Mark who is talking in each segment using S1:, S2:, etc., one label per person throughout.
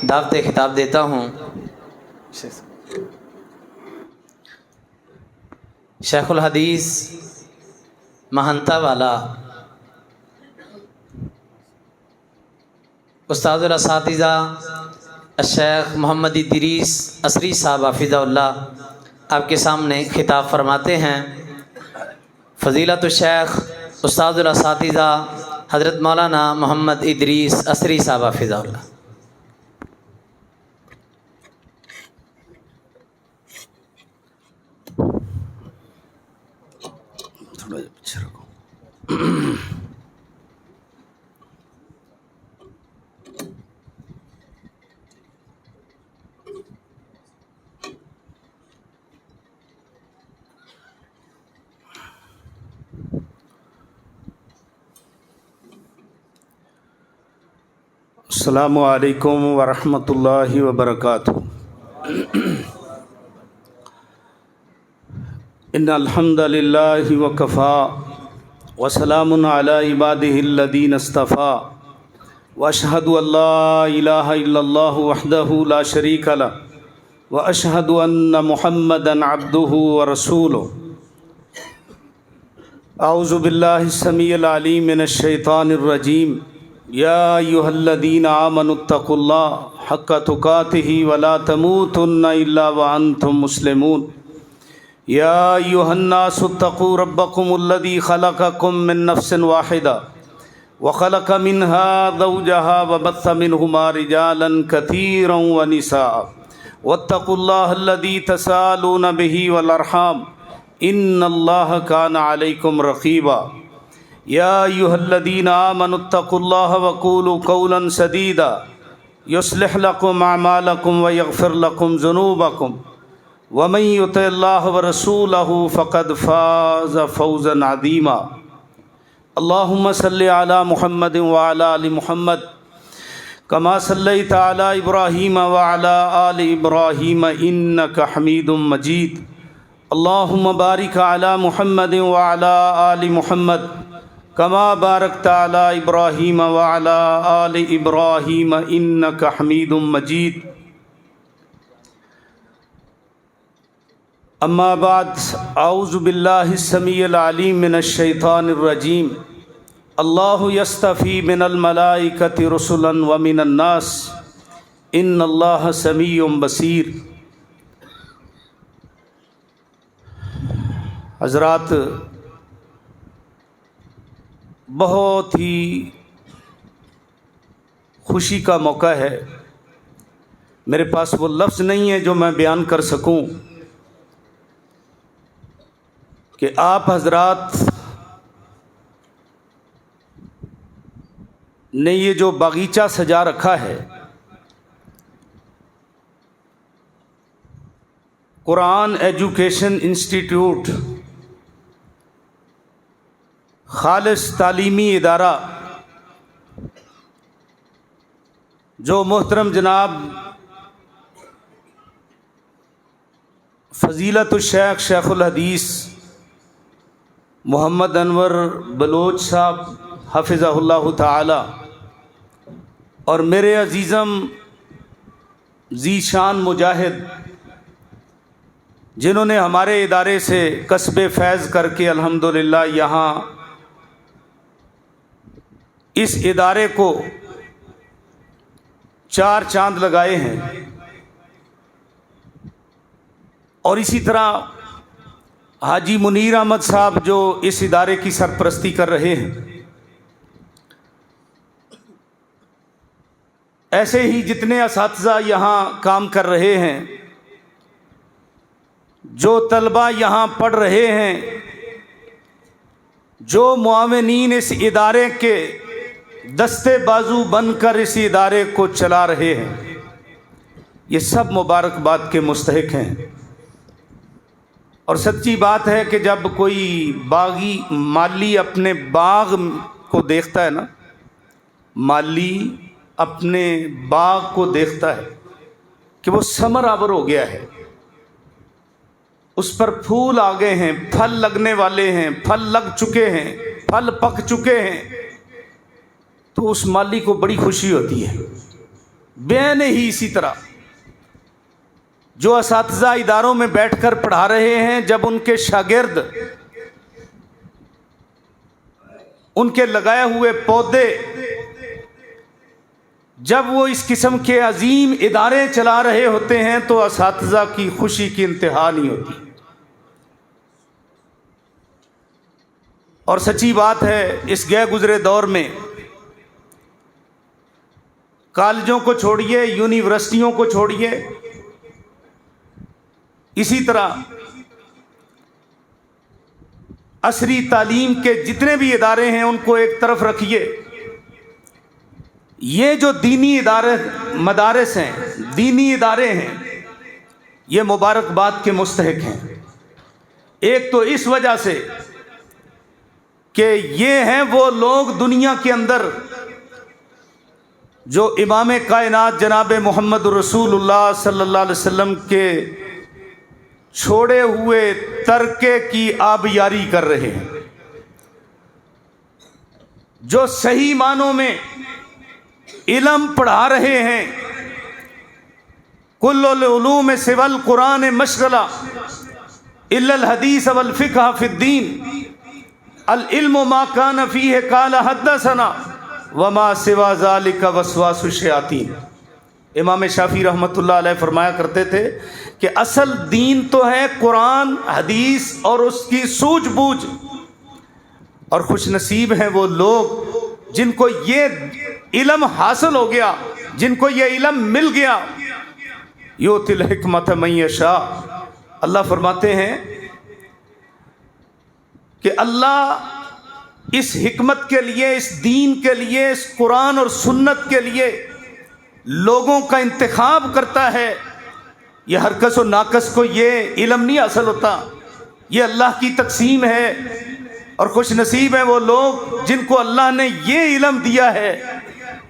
S1: دعوت خطاب دیتا ہوں شیخ الحدیث مہنتا والا استاد الاساتذہ الشیخ محمد ادریس عصری صاحب حفظہ اللہ آپ کے سامنے خطاب فرماتے ہیں۔ فضیلت الشیخ استاد الاساتذہ حضرت مولانا محمد ادریس عصری صاحب حفظہ اللہ۔
S2: السلام علیکم ورحمۃ اللہ وبرکاتہ۔ ان الحمد للہ وکفی وسلام علی عبادہ الذین اصطفی واشہد ان لا الہ الا اللہ وحدہ لا شریک لہ واشہد ان محمدا عبدہ ورسولہ۔ اعوذ باللہ السمیع العلیم من الشیطان الرجیم۔ یا ایھا الذین آمنوا اتقوا اللہ حق تقاتہ ولا تموتن الا وانتم مسلمون۔ یا ایھا الناس اتقوا ربکم الذی خلقکم من نفس واحدہ وخلق منها زوجها وبث منہما رجالا کثیرا ونساء واتقوا اللہ الذی تساءلون به والارحام ان اللہ کان علیکم رقیبا۔ یا ایھا الذین آمنوا اتقوا اللہ وقولوا قولا سدیدا یصلح لکم اعمالکم ویغفر لکم ذنوبکم ومن یطع اللہ ورسولہ فقد فاز فوزا عظیما۔ اللہم صلی علی محمد وعلی آل محمد کما صلیت علی ابراہیم وعلی آل ابراہیم انک حمید مجید۔ اللہم بارک علی محمد وعلی آل محمد کما بارکت علی ابراہیم وعلی آل ابراہیم انک حمید مجید۔ اما بعد اعوذ باللہ السمیع العلیم من الشیطان الرجیم۔ اللہ یصطفی من الملائکۃ رسلا ومن الناس ان اللہ سمیع بصیر۔ حضرات، بہت ہی خوشی کا موقع ہے۔ میرے پاس وہ لفظ نہیں ہے جو میں بیان کر سکوں کہ آپ حضرات نے یہ جو باغیچہ سجا رکھا ہے، قرآن ایجوکیشن انسٹیٹیوٹ، خالص تعلیمی ادارہ، جو محترم جناب فضیلت الشیخ شیخ الحدیث محمد انور بلوچ صاحب حفظہ اللہ تعالی اور میرے عزیزم ذی شان مجاہد، جنہوں نے ہمارے ادارے سے کسب فیض کر کے الحمدللہ یہاں اس ادارے کو 4 چاند لگائے ہیں، اور اسی طرح حاجی منیر احمد صاحب جو اس ادارے کی سرپرستی کر رہے ہیں، ایسے ہی جتنے اساتذہ یہاں کام کر رہے ہیں، جو طلبہ یہاں پڑھ رہے ہیں، جو معاونین اس ادارے کے دستے بازو بن کر اس ادارے کو چلا رہے ہیں، یہ سب مبارکباد کے مستحق ہیں۔ اور سچی بات ہے کہ جب کوئی باغی مالی اپنے باغ کو دیکھتا ہے نا، مالی اپنے باغ کو دیکھتا ہے کہ وہ ثمر آور ہو گیا ہے، اس پر پھول آ گئے ہیں، پھل لگنے والے ہیں، پھل لگ چکے ہیں، پھل پک چکے ہیں، تو اس مالی کو بڑی خوشی ہوتی ہے، بین ہی اسی طرح جو اساتذہ اداروں میں بیٹھ کر پڑھا رہے ہیں، جب ان کے شاگرد ان کے لگائے ہوئے پودے، جب وہ اس قسم کے عظیم ادارے چلا رہے ہوتے ہیں تو اساتذہ کی خوشی کی انتہا نہیں ہوتی۔ اور سچی بات ہے، اس گئے گزرے دور میں کالجوں کو چھوڑیے، یونیورسٹیوں کو چھوڑیے، اسی طرح عصری تعلیم کے جتنے بھی ادارے ہیں ان کو ایک طرف رکھیے، یہ جو دینی ادارے مدارس ہیں، دینی ادارے ہیں، یہ مبارکباد کے مستحق ہیں۔ ایک تو اس وجہ سے کہ یہ ہیں وہ لوگ دنیا کے اندر جو امام کائنات جناب محمد رسول اللہ صلی اللہ علیہ وسلم کے چھوڑے ہوئے ترکے کی آبیاری کر رہے ہیں، جو صحیح معنوں میں علم پڑھا رہے ہیں۔ کل العلوم سوى القرآن مشغلہ الا الحدیث والفقہ فی الدین، العلم ما کان فیہ قال حدثنا وما سوا ذلک وسواس الشیاطین۔ امام شافعی رحمۃ اللہ علیہ فرمایا کرتے تھے کہ اصل دین تو ہے قرآن حدیث اور اس کی سوجھ بوجھ، اور خوش نصیب ہیں وہ لوگ جن کو یہ علم حاصل ہو گیا، جن کو یہ علم مل گیا۔ یؤتی الحکمۃ من یشاء، اللہ فرماتے ہیں کہ اللہ اس حکمت کے لیے، اس دین کے لیے، اس قرآن اور سنت کے لیے لوگوں کا انتخاب کرتا ہے۔ یہ ہر کس و ناکس کو یہ علم نہیں حاصل ہوتا، یہ اللہ کی تقسیم ہے، اور خوش نصیب ہیں وہ لوگ جن کو اللہ نے یہ علم دیا ہے۔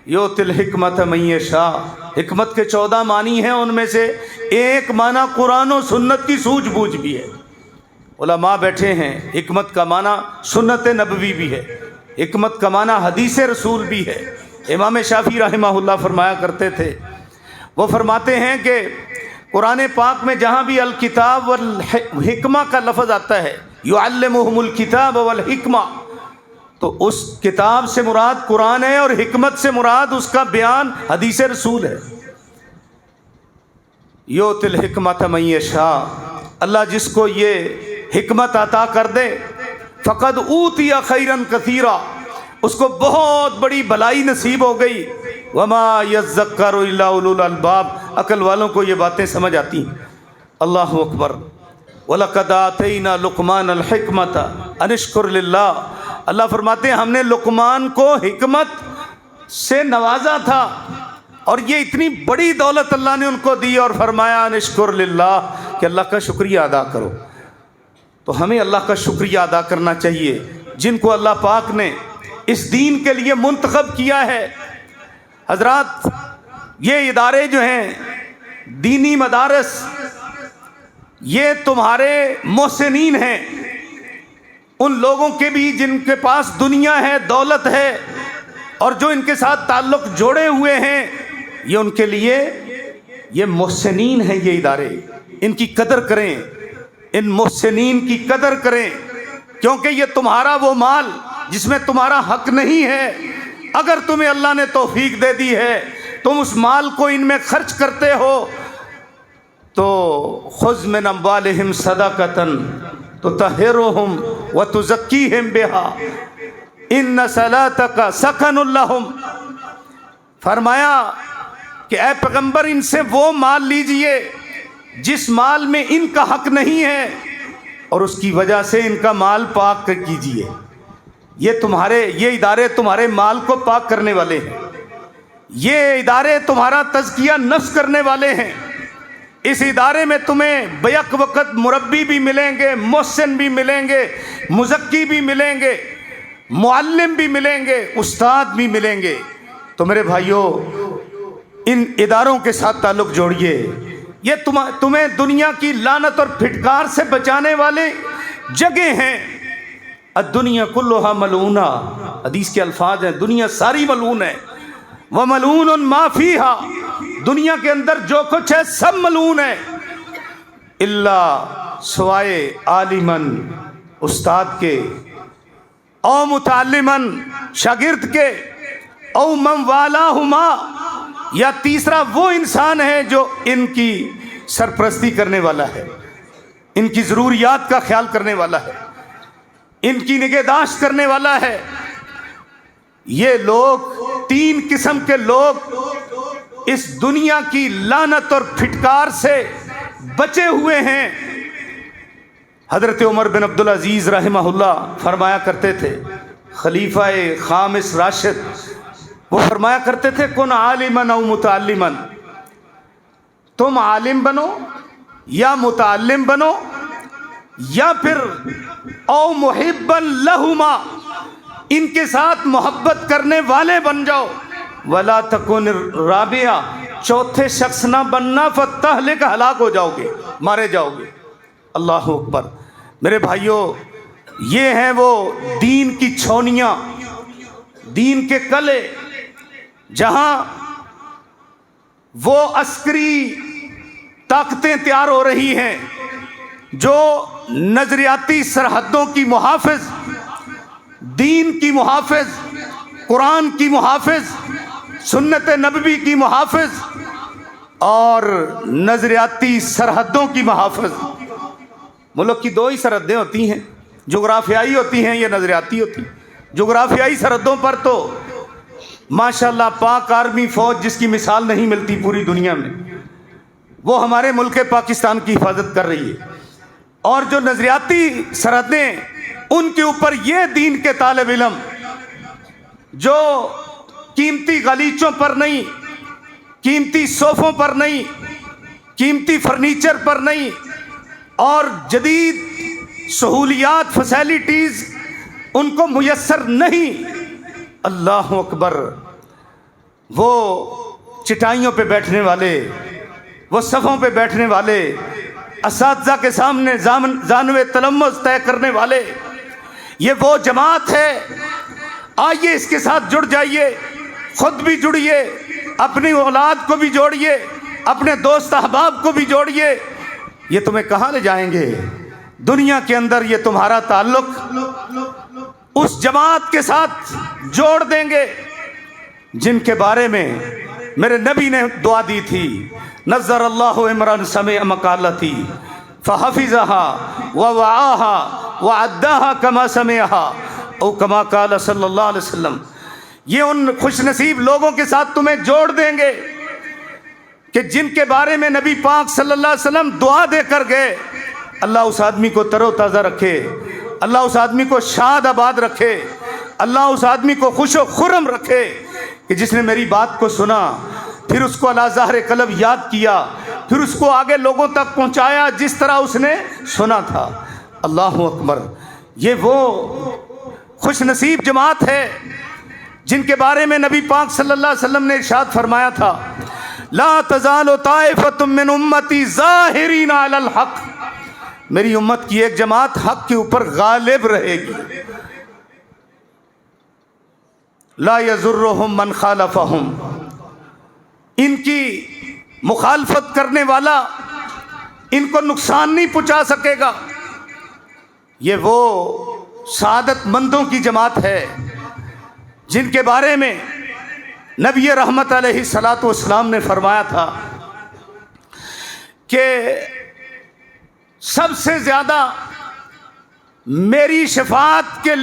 S2: یؤتی الحکمۃ من یشاء، حکمت کے 14 معنی ہیں، ان میں سے ایک معنی قرآن و سنت کی سوجھ بوجھ بھی ہے۔ علماء بیٹھے ہیں، حکمت کا معنی سنت نبوی بھی ہے، حکمت کا معنی حدیث رسول بھی ہے۔ امام شافعی رحمہ اللہ فرمایا کرتے تھے، وہ فرماتے ہیں کہ قرآن پاک میں جہاں بھی الکتاب والحکمہ کا لفظ آتا ہے، یعلمہم الکتاب والحکمہ، تو اس کتاب سے مراد قرآن ہے اور حکمت سے مراد اس کا بیان حدیث رسول ہے۔ یؤتی الحکمۃ من یشاء، اللہ جس کو یہ حکمت عطا کر دے، فقد اوتی خیرا کثیرا، اس کو بہت بڑی بھلائی نصیب ہو گئی۔ وما یذکر الا اولو الالباب، عقل والوں کو یہ باتیں سمجھ آتی ہیں۔ اللہ اکبر۔ وَلَقَدْ آتَيْنَا لُقْمَانَ الْحِكْمَةَ أَنِ اشْكُرْ لِلَّهِ، اللہ فرماتے ہیں ہم نے لقمان کو حکمت سے نوازا تھا، اور یہ اتنی بڑی دولت اللہ نے ان کو دی، اور فرمایا ان اشکر للہ، کہ اللہ کا شکریہ ادا کرو۔ تو ہمیں اللہ کا شکریہ ادا کرنا چاہیے جن کو اللہ پاک نے اس دین کے لیے منتخب کیا ہے۔ حضرات، یہ ادارے جو ہیں دینی مدارس، یہ تمہارے محسنین ہیں، ان لوگوں کے بھی جن کے پاس دنیا ہے، دولت ہے، اور جو ان کے ساتھ تعلق جوڑے ہوئے ہیں، یہ ان کے لیے یہ محسنین ہیں۔ یہ ادارے، ان کی قدر کریں، ان محسنین کی قدر کریں، کیونکہ یہ تمہارا وہ مال جس میں تمہارا حق نہیں ہے۔ اگر تمہیں اللہ نے توفیق دے دی ہے، تم اس مال کو ان میں خرچ کرتے ہو، تو خذ من اموالہم صدقۃ تطہرہم وتزکیہم بہا ان صلاتک سکن لہم۔ فرمایا کہ اے پیغمبر، ان سے وہ مال لیجئے جس مال میں ان کا حق نہیں ہے، اور اس کی وجہ سے ان کا مال پاک کیجئے۔ یہ ادارے تمہارے مال کو پاک کرنے والے ہیں، یہ ادارے تمہارا تزکیہ نفس کرنے والے ہیں۔ اس ادارے میں تمہیں بیک وقت مربی بھی ملیں گے، محسن بھی ملیں گے، مزکی بھی ملیں گے، معلم بھی ملیں گے، استاد بھی ملیں گے۔ تو میرے بھائیوں، ان اداروں کے ساتھ تعلق جوڑیے، یہ تمہیں دنیا کی لعنت اور پھٹکار سے بچانے والے جگہ ہیں۔ الدنیا کلھا ملعونہ، حدیث کے الفاظ ہیں، دنیا ساری ملعون ہے۔ وَمَلْعُونٌ مَا فِيهَا، دنیا کے اندر جو کچھ ہے سب ملعون ہے، الا سوائے عالمن استاد کے، او متعلمن شاگرد کے، او من والاہما یا تیسرا وہ انسان ہے جو ان کی سرپرستی کرنے والا ہے، ان کی ضروریات کا خیال کرنے والا ہے، ان کی نگہداشت کرنے والا ہے۔ یہ لوگ، تین قسم کے لوگ اس دنیا کی لعنت اور پھٹکار سے بچے ہوئے ہیں۔ حضرت عمر بن عبدالعزیز رحمہ اللہ فرمایا کرتے تھے، خلیفہ خامس راشد، وہ فرمایا کرتے تھے کن عالمن او متعلمن، تم عالم بنو یا متعلم بنو یا پھر او محبا لہما، ان کے ساتھ محبت کرنے والے بن جاؤ، ولا تکن رابعہ، چوتھے شخص نہ بننا، فتہلک، ہلاک ہو جاؤ گے، مارے جاؤ گے۔ اللہ اکبر۔ میرے بھائیوں، یہ ہیں وہ دین کی چھونیاں، دین کے کلے، جہاں وہ عسکری طاقتیں تیار ہو رہی ہیں جو نظریاتی سرحدوں کی محافظ، دین کی محافظ، قرآن کی محافظ، سنت نبوی کی محافظ اور نظریاتی سرحدوں کی محافظ۔ ملک کی دو ہی سرحدیں ہوتی ہیں، جغرافیائی ہوتی ہیں یا نظریاتی ہوتی ہیں۔ جغرافیائی سرحدوں پر تو ماشاءاللہ پاک آرمی فوج جس کی مثال نہیں ملتی پوری دنیا میں، وہ ہمارے ملک پاکستان کی حفاظت کر رہی ہے۔ اور جو نظریاتی سرحدیں، ان کے اوپر یہ دین کے طالب علم جو قیمتی غالیچوں پر نہیں، قیمتی صوفوں پر نہیں، قیمتی فرنیچر پر نہیں، اور جدید سہولیات فیسیلیٹیز ان کو میسر نہیں، اللہ اکبر، وہ چٹائیوں پہ بیٹھنے والے، وہ صفوں پہ بیٹھنے والے، اساتذہ کے سامنے زانوِ تلمذ طے کرنے والے، یہ وہ جماعت ہے۔ آئیے اس کے ساتھ جڑ جائیے، خود بھی جڑیے، اپنی اولاد کو بھی جوڑیے، اپنے دوست احباب کو بھی جوڑیے۔ یہ تمہیں کہاں لے جائیں گے؟ دنیا کے اندر یہ تمہارا تعلق اس جماعت کے ساتھ جوڑ دیں گے جن کے بارے میں میرے نبی نے دعا دی تھی، نظر اللہ عمران سمع مقالتی فحفظها ووعاها وعداها كما سمعها او كما قال صلی اللہ علیہ وسلم۔ یہ ان خوش نصیب لوگوں کے ساتھ تمہیں جوڑ دیں گے کہ جن کے بارے میں نبی پاک صلی اللہ علیہ وسلم دعا دے کر گئے، اللہ اس آدمی کو تر و تازہ رکھے، اللہ اس آدمی کو شاد آباد رکھے، اللہ اس آدمی کو خوش و خرم رکھے کہ جس نے میری بات کو سنا، پھر اس کو اللہ ظاہر قلب یاد کیا، پھر اس کو آگے لوگوں تک پہنچایا جس طرح اس نے سنا تھا۔ اللہ اکبر۔ یہ وہ خوش نصیب جماعت ہے جن کے بارے میں نبی پاک صلی اللہ علیہ وسلم نے ارشاد فرمایا تھا، لا تزال طائفۃ من امتی ظاہرین علی الحق، میری امت کی ایک جماعت حق کے اوپر غالب رہے گی، لا یضرہم من خالفہم، ان کی مخالفت کرنے والا ان کو نقصان نہیں پہنچا سکے گا۔ یہ وہ سعادت مندوں کی جماعت ہے جن کے بارے میں نبی رحمت علیہ الصلاۃ والسلام نے فرمایا تھا کہ سب سے زیادہ میری شفاعت کے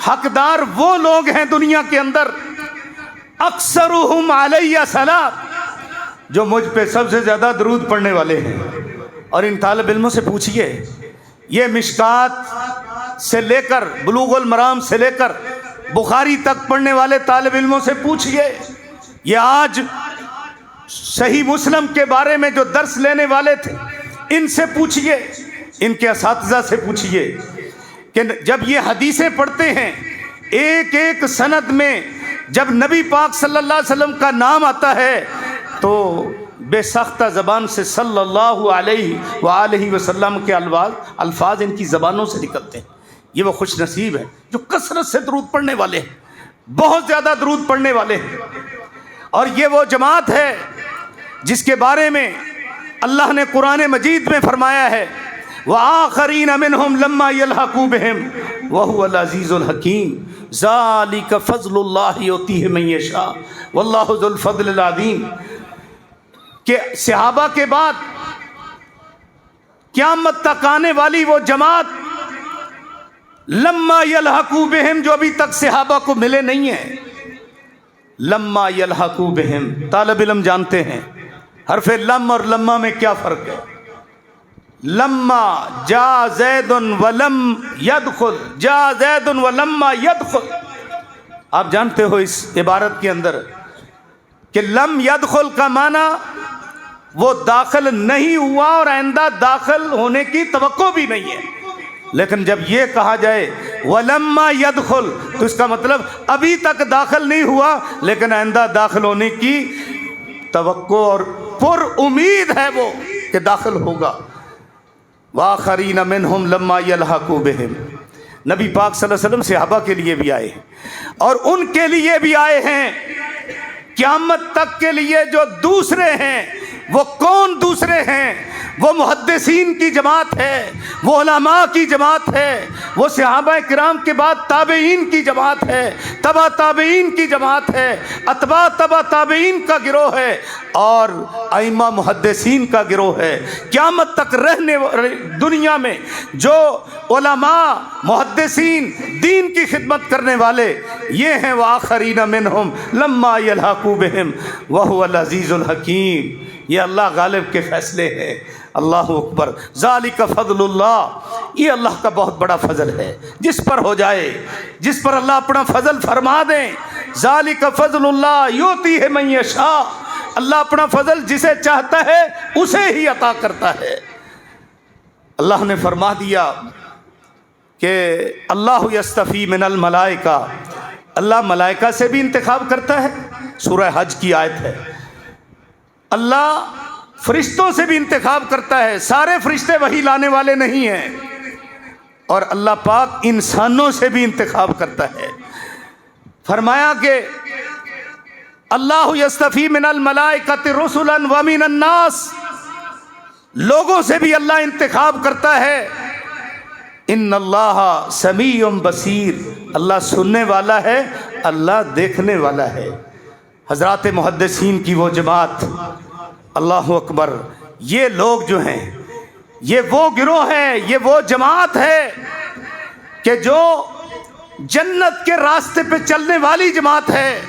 S2: حقدار وہ لوگ ہیں دنیا کے اندر، اکثرہم علیہ صلاۃ، جو مجھ پہ سب سے زیادہ درود پڑھنے والے ہیں۔ اور ان طالب علموں سے پوچھئے، یہ مشکات سے لے کر بلوغ المرام سے لے کر بخاری تک پڑھنے والے طالب علموں سے پوچھئے، یہ آج صحیح مسلم کے بارے میں جو درس لینے والے تھے ان سے پوچھئے، ان کے اساتذہ سے پوچھئے کہ جب یہ حدیثیں پڑھتے ہیں ایک ایک سند میں جب نبی پاک صلی اللہ علیہ وسلم کا نام آتا ہے تو بے ساختہ زبان سے صلی اللہ علیہ وآلہ وسلم کے الفاظ ان کی زبانوں سے نکلتے ہیں۔ یہ وہ خوش نصیب ہیں جو کثرت سے درود پڑھنے والے ہیں، بہت زیادہ درود پڑھنے والے ہیں۔ اور یہ وہ جماعت ہے جس کے بارے میں اللہ نے قرآن مجید میں فرمایا ہے وآخرین منہم لما یلحقوا بہم وہو العزیز الحکیم ذالک فضل اللہ یؤتیہ من یشاء واللہ ذو الفضل العظیم، کہ صحابہ کے بعد قیامت تک آنے والی وہ جماعت لما یلحقوا بہم جو ابھی تک صحابہ کو ملے نہیں ہیں. لما یلحقوا بہم، طالب علم جانتے ہیں حرف لم اور لما میں کیا فرق ہے؟ لما جا زید ولم یدخل، جا زید ولما یدخل. آپ جانتے ہو اس عبارت کے اندر کہ لم یدخل کا معنی وہ داخل نہیں ہوا اور آئندہ داخل ہونے کی توقع بھی نہیں ہے. لیکن جب یہ کہا جائے ولما یدخل تو اس کا مطلب ابھی تک داخل نہیں ہوا لیکن آئندہ داخل ہونے کی توقع اور پر امید ہے وہ کہ داخل ہوگا. وآخرین منہم لما یلحقوا بہم، نبی پاک صلی اللہ علیہ وسلم صحابہ کے لیے بھی آئے ہیں اور ان کے لیے بھی آئے ہیں. قیامت تک کے لیے جو دوسرے ہیں وہ کون دوسرے ہیں؟ وہ محدثین کی جماعت ہے، وہ علماء کی جماعت ہے، وہ صحابہ کرام کے بعد تابعین کی جماعت ہے، تبع تابعین کی جماعت ہے، اتباع تبع تابعین کا گروہ ہے اور ائمہ محدثین کا گروہ ہے. قیامت تک رہنے دنیا میں جو علماء محدثین دین کی خدمت کرنے والے یہ ہیں وآخرین منہم لما یلحقوا بہم وہو العزیز الحکیم. یہ اللہ غالب کے فیصلے ہیں. اللہ اکبر. ذالک فضل اللہ، یہ اللہ کا بہت بڑا فضل ہے جس پر ہو جائے، جس پر اللہ اپنا فضل فرما دیں. ذالک فضل اللہ یؤتیہ من یشاء، اللہ اپنا فضل جسے چاہتا ہے اسے ہی عطا کرتا ہے. اللہ نے فرما دیا کہ اللہ یستفی من الملائکہ، اللہ ملائکہ سے بھی انتخاب کرتا ہے. سورہ حج کی آیت ہے. اللہ فرشتوں سے بھی انتخاب کرتا ہے، سارے فرشتے وہی لانے والے نہیں ہیں. اور اللہ پاک انسانوں سے بھی انتخاب کرتا ہے. فرمایا کہ اللہ یستفی من الملائکۃ رسلا ومن الناس، لوگوں سے بھی اللہ انتخاب کرتا ہے. ان اللہ سمیع بصیر، اللہ سننے والا ہے، اللہ دیکھنے والا ہے. حضرات محدثین کی وہ جماعت، اللہ اکبر، یہ لوگ جو ہیں یہ وہ گروہ ہے، یہ وہ جماعت ہے کہ جو جنت کے راستے پہ چلنے والی جماعت ہے.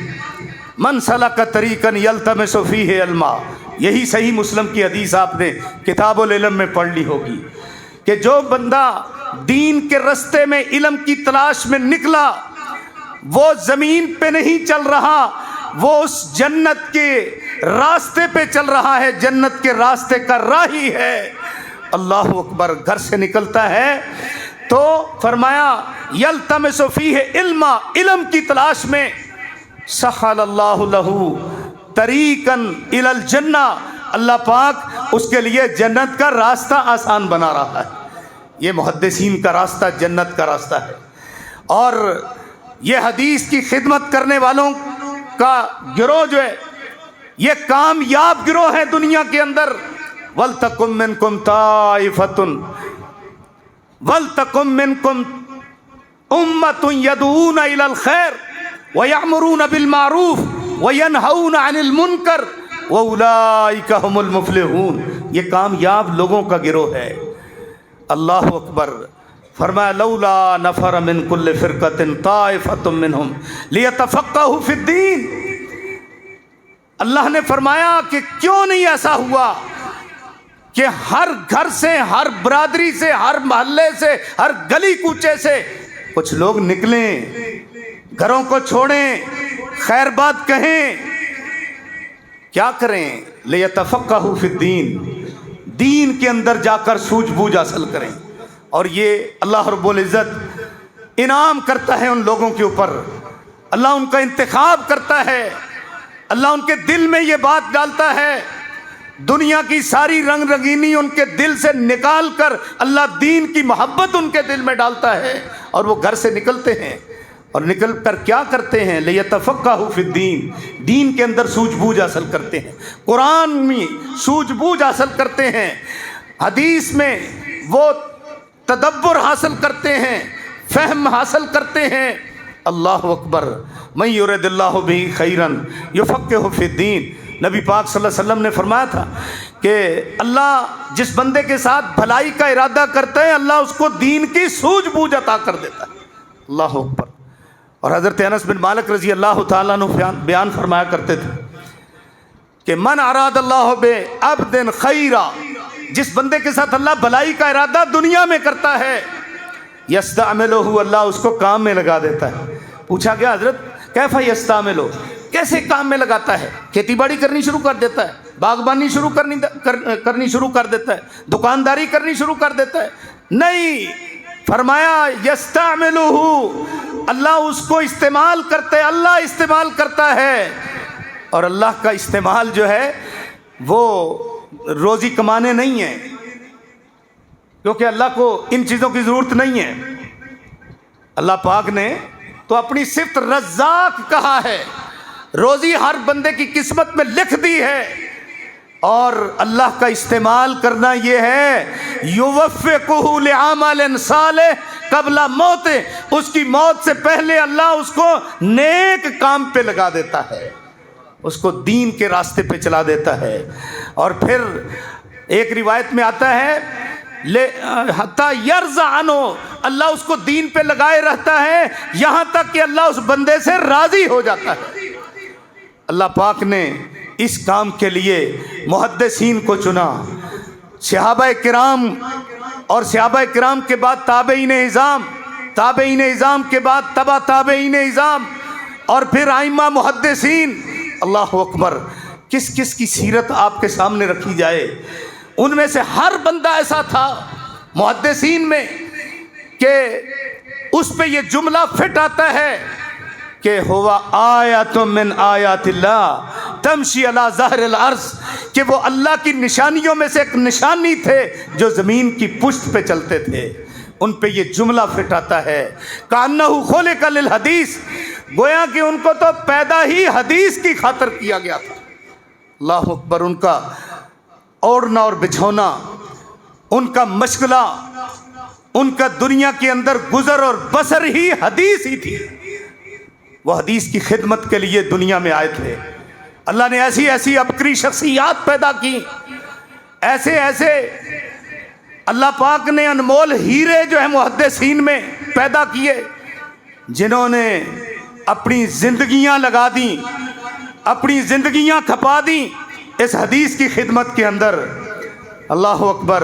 S2: من سلک طریقا یلتمس فیہ علما، یہی صحیح مسلم کی حدیث آپ نے کتاب العلم میں پڑھ لی ہوگی کہ جو بندہ دین کے راستے میں علم کی تلاش میں نکلا وہ زمین پہ نہیں چل رہا، وہ اس جنت کے راستے پہ چل رہا ہے، جنت کے راستے کا راہی ہے. اللہ اکبر. گھر سے نکلتا ہے تو فرمایا یلتمس فیہ علما، علم کی تلاش میں. سہل اللہ لہ طریقا الی الجنہ، اللہ پاک اس کے لیے جنت کا راستہ آسان بنا رہا ہے. یہ محدثین کا راستہ جنت کا راستہ ہے. اور یہ حدیث کی خدمت کرنے والوں کا گروہ جو ہے یہ کامیاب گروہ ہے دنیا کے اندر. وَلْتَكُمْ مِنْكُمْ طَائِفَةٌ وَلْتَكُمْ مِنْكُمْ أُمَّةٌ يَدْعُونَ إِلَى الْخَيْرِ وَيَأْمُرُونَ بِالْمَعْرُوفِ وَيَنْهَوْنَ عَنِ الْمُنْكَرِ وَأُولَئِكَ هُمُ الْمُفْلِحُونَ. یہ کامیاب لوگوں کا گروہ ہے. اللہ اکبر. فرمایا لولا نفر من كل فرقة طائفة منهم ليتفقهوا في الدين. اللہ نے فرمایا کہ کیوں نہیں ایسا ہوا کہ ہر گھر سے، ہر برادری سے، ہر محلے سے، ہر گلی کوچے سے کچھ لوگ نکلیں، گھروں کو چھوڑیں، خیر بات کہیں. کیا کریں؟ لِيَتَفَقَّهُوا فِي الدِّينِ، دین کے اندر جا کر سوجھ بوجھ حاصل کریں. اور یہ اللہ رب العزت انعام کرتا ہے ان لوگوں کے اوپر. اللہ ان کا انتخاب کرتا ہے، اللہ ان کے دل میں یہ بات ڈالتا ہے. دنیا کی ساری رنگ رنگینی ان کے دل سے نکال کر اللہ دین کی محبت ان کے دل میں ڈالتا ہے اور وہ گھر سے نکلتے ہیں اور نکل کر کیا کرتے ہیں؟ لیتفقہوا فی الدین، دین کے اندر سوجھ بوجھ حاصل کرتے ہیں، قرآن میں سوجھ بوجھ حاصل کرتے ہیں، حدیث میں وہ تدبر حاصل کرتے ہیں، فہم حاصل کرتے ہیں۔ اللہ اکبر، من یرد اللہ بہ خیرا یفقہہ فی الدین۔ نبی پاک صلی اللہ علیہ وسلم نے فرمایا تھا کہ اللہ جس بندے کے ساتھ بھلائی کا ارادہ کرتا ہے اللہ اس کو دین کی سوجھ بوجھ عطا کر دیتا ہے۔ اللہ اکبر۔ اور حضرت انس بن مالک رضی اللہ تعالیٰ عنہ بیان فرمایا کرتے تھے کہ من اراد اللہ بعبد خیرا، جس بندے کے ساتھ اللہ بھلائی کا ارادہ دنیا میں کرتا ہے، یستعملہ، اللہ اس کو کام میں لگا دیتا ہے۔ پوچھا گیا حضرت کیفا یستعملہ، کیسے کام میں لگاتا ہے؟ کھیتی باڑی کرنی شروع کر دیتا ہے، باغبانی کرنی شروع کر دیتا ہے، دکانداری کرنی شروع کر دیتا ہے؟ نہیں، فرمایا یستعملہ، اللہ اس کو استعمال کرتے، اللہ استعمال کرتا ہے۔ اور اللہ کا استعمال جو ہے وہ روزی کمانے نہیں ہے، کیونکہ اللہ کو ان چیزوں کی ضرورت نہیں ہے۔ اللہ پاک نے تو اپنی صفت رزاق کہا ہے، روزی ہر بندے کی قسمت میں لکھ دی ہے، اور اللہ کا استعمال کرنا یہ ہے یوفقہ لعمل صالح قبل موت، اس کی موت سے پہلے اللہ اس کو نیک کام پہ لگا دیتا ہے، اس کو دین کے راستے پہ چلا دیتا ہے۔ اور پھر ایک روایت میں آتا ہے حتی یرضى عنہ، اللہ اس کو دین پہ لگائے رہتا ہے یہاں تک کہ اللہ اس بندے سے راضی ہو جاتا ہے۔ اللہ پاک نے اس کام کے لیے محدثین کو چنا، صحابہ کرام، اور صحابہ کرام کے بعد تابعین اعظام، تابعین اعظام کے بعد تبع تابعین اعظام، اور پھر ائمہ محدثین۔ اللہ اکبر، کس کس کی سیرت آپ کے سامنے رکھی جائے، ان میں سے ہر بندہ ایسا تھا محدثین میں کہ اس پہ یہ جملہ فٹ آتا ہے کہ ہوا آیات من آیات اللہ تمشی علی ظہر الارض، کہ وہ اللہ کی نشانیوں میں سے ایک نشانی تھے جو زمین کی پشت پہ چلتے تھے، ان پہ یہ جملہ فٹ آتا ہے کانہ خلق للحدیث، گویا کہ ان کو تو پیدا ہی حدیث کی خاطر کیا گیا تھا۔ اللہ اکبر، ان کا اوڑھنا اور بچھونا، ان کا مشغلہ، ان کا دنیا کے اندر گزر اور بسر ہی حدیث ہی تھی۔ وہ حدیث کی خدمت کے لیے دنیا میں آئے تھے۔ اللہ نے ایسی ایسی عبقری شخصیات پیدا کی، ایسے ایسے اللہ پاک نے انمول ہیرے جو ہے محدثین میں پیدا کیے، جنہوں نے اپنی زندگیاں لگا دیں، اپنی زندگیاں کھپا دیں اس حدیث کی خدمت کے اندر۔ اللہ اکبر۔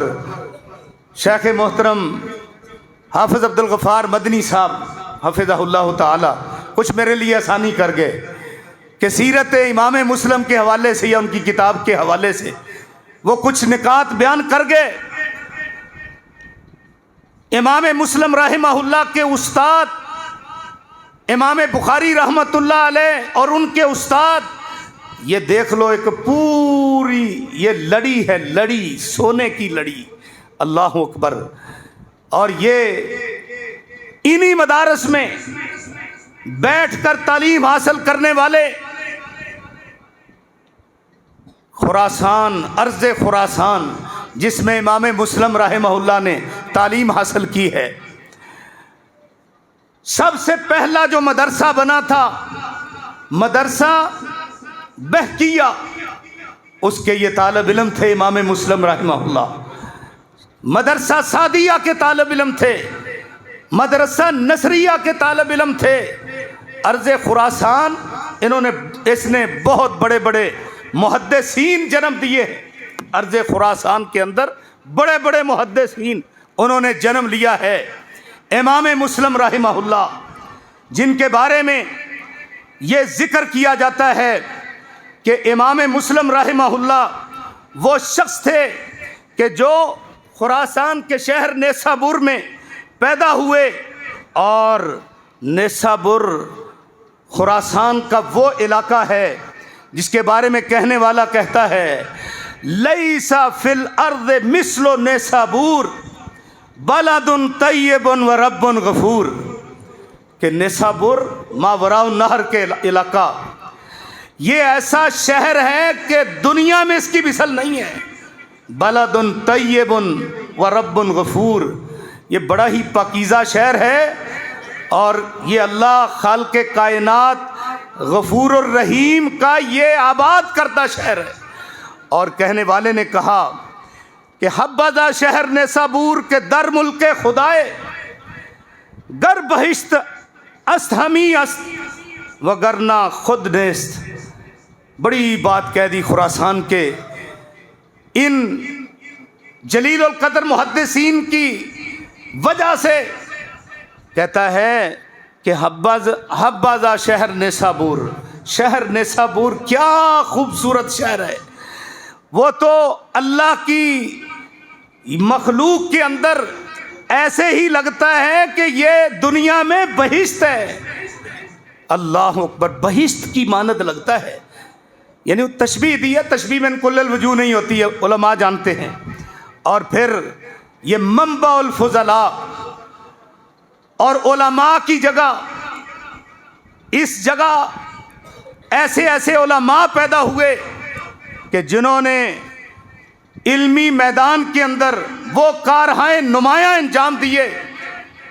S2: شیخ محترم حافظ عبد الغفار مدنی صاحب حفظہ اللہ تعالی کچھ میرے لیے آسانی کر گئے کہ سیرت امام مسلم کے حوالے سے یا ان کی کتاب کے حوالے سے وہ کچھ نکات بیان کر گئے۔ امام مسلم رحمہ اللہ کے استاد امام بخاری رحمۃ اللہ علیہ اور ان کے استاد، یہ دیکھ لو ایک پوری یہ لڑی ہے، لڑی سونے کی لڑی، اللہ اکبر۔ اور یہ انہی مدارس میں بیٹھ کر تعلیم حاصل کرنے والے خراسان، ارض خراسان جس میں امام مسلم رحمہ اللہ نے تعلیم حاصل کی ہے، سب سے پہلا جو مدرسہ بنا تھا مدرسہ بہکیہ، اس کے یہ طالب علم تھے امام مسلم رحمہ اللہ۔ مدرسہ سعدیہ کے طالب علم تھے، مدرسہ نصریہ کے طالب علم تھے۔ ارض خراسان اس نے بہت بڑے بڑے محدثین جنم دیے، ارض خراسان کے اندر بڑے بڑے محدثین انہوں نے جنم لیا ہے۔ امام مسلم رحمہ اللہ جن کے بارے میں یہ ذکر کیا جاتا ہے کہ امام مسلم رحمہ اللہ وہ شخص تھے کہ جو خراسان کے شہر نیسابور میں پیدا ہوئے، اور نیسابور خراسان کا وہ علاقہ ہے جس کے بارے میں کہنے والا کہتا ہے لیس فی الارض مثل نیسابور بلد طیب و رب غفور، کہ نیسابور ماوراء النہر کے علاقہ یہ ایسا شہر ہے کہ دنیا میں اس کی مثل نہیں ہے. بلد طیب و رب غفور، یہ بڑا ہی پاکیزہ شہر ہے اور یہ اللہ خالق کائنات غفور الرحیم کا یہ آباد کردہ شہر ہے. اور کہنے والے نے کہا کہ حبذا شہر نیسابور کے در ملک خدائے، گر بہشت است ہمی است وگرنہ خود نیست. بڑی بات کہہ دی خراسان کے ان جلیل القدر محدثین کی وجہ سے. کہتا ہے کہ حبذا شہر نیسابور، شہر نیسابور کیا خوبصورت شہر ہے. وہ تو اللہ کی مخلوق کے اندر ایسے ہی لگتا ہے کہ یہ دنیا میں بہشت ہے. اللہ اکبر، بہشت کی مانند لگتا ہے. یعنی تشبیہ دی ہے، تشبیہ میں کل الوجوہ نہیں ہوتی ہے، علماء جانتے ہیں. اور پھر یہ منبع الفضلاء اور علماء کی جگہ، اس جگہ ایسے ایسے علماء پیدا ہوئے کہ جنہوں نے علمی میدان کے اندر وہ کارہائے نمایاں انجام دیے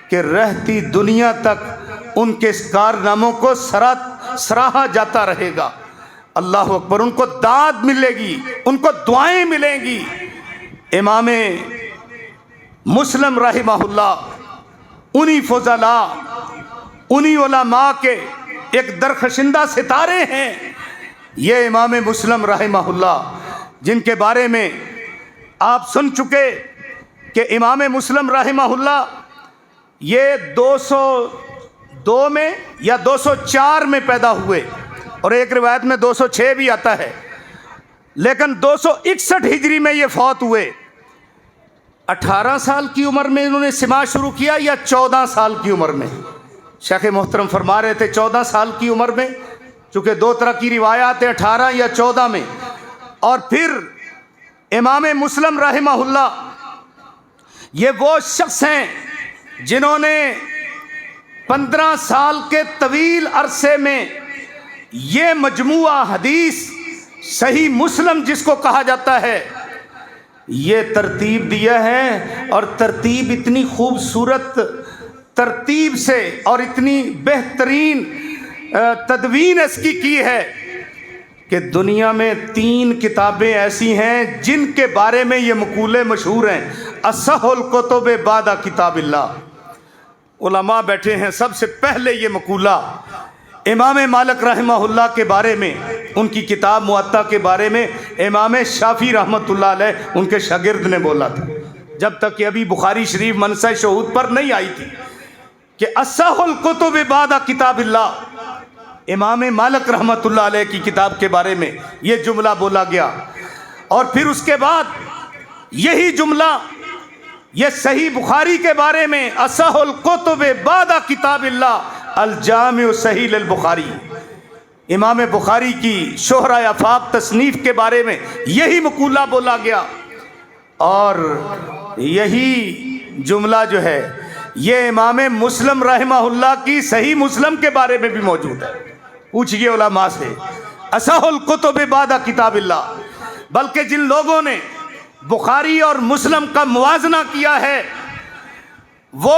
S2: کہ رہتی دنیا تک ان کے اس کارناموں کو سراہا جاتا رہے گا. اللہ اکبر، ان کو داد ملے گی، ان کو دعائیں ملیں گی. امام مسلم رحمہ اللہ انہی فضلاء، انہی علماء کے ایک درخشندہ ستارے ہیں. یہ امام مسلم رحمہ اللہ جن کے بارے میں آپ سن چکے کہ امام مسلم رحمہ اللہ یہ 202 میں یا 204 میں پیدا ہوئے، اور ایک روایت میں 206 بھی آتا ہے، لیکن 261 ہجری میں یہ فوت ہوئے. 18 سال کی عمر میں انہوں نے سماع شروع کیا یا 14 سال کی عمر میں؟ شیخ محترم فرما رہے تھے 14 سال کی عمر میں، چونکہ دو طرح کی روایات ہیں، 18 یا 14 میں. اور پھر امام مسلم رحمہ اللہ یہ وہ شخص ہیں جنہوں نے 15 سال کے طویل عرصے میں یہ مجموعہ حدیث صحیح مسلم جس کو کہا جاتا ہے یہ ترتیب دیا ہے. اور ترتیب اتنی خوبصورت ترتیب سے اور اتنی بہترین تدوین اس کی ہے کہ دنیا میں 3 کتابیں ایسی ہیں جن کے بارے میں یہ مقولے مشہور ہیں، اصح الکتب بعد کتاب اللہ. علماء بیٹھے ہیں، سب سے پہلے یہ مقولہ امام مالک رحمہ اللہ کے بارے میں، ان کی کتاب موطا کے بارے میں امام شافعی رحمۃ اللہ علیہ ان کے شاگرد نے بولا تھا، جب تک کہ ابھی بخاری شریف منصہ شہود پر نہیں آئی تھی، کہ اصح الکتب بعد کتاب اللہ. امام مالک رحمۃ اللہ علیہ کی کتاب کے بارے میں یہ جملہ بولا گیا. اور پھر اس کے بعد یہی جملہ یہ صحیح بخاری کے بارے میں اصح الکتب بعد کتاب اللہ الجامع صحیح البخاری، امام بخاری کی شہرہ افاق تصنیف کے بارے میں یہی مقولہ بولا گیا. اور یہی جملہ جو ہے یہ امام مسلم رحمہ اللہ کی صحیح مسلم کے بارے میں بھی موجود ہے. پوچھئے علماء سے، اصح الکتب بعد کتاب اللہ. بلکہ جن لوگوں نے بخاری اور مسلم کا موازنہ کیا ہے وہ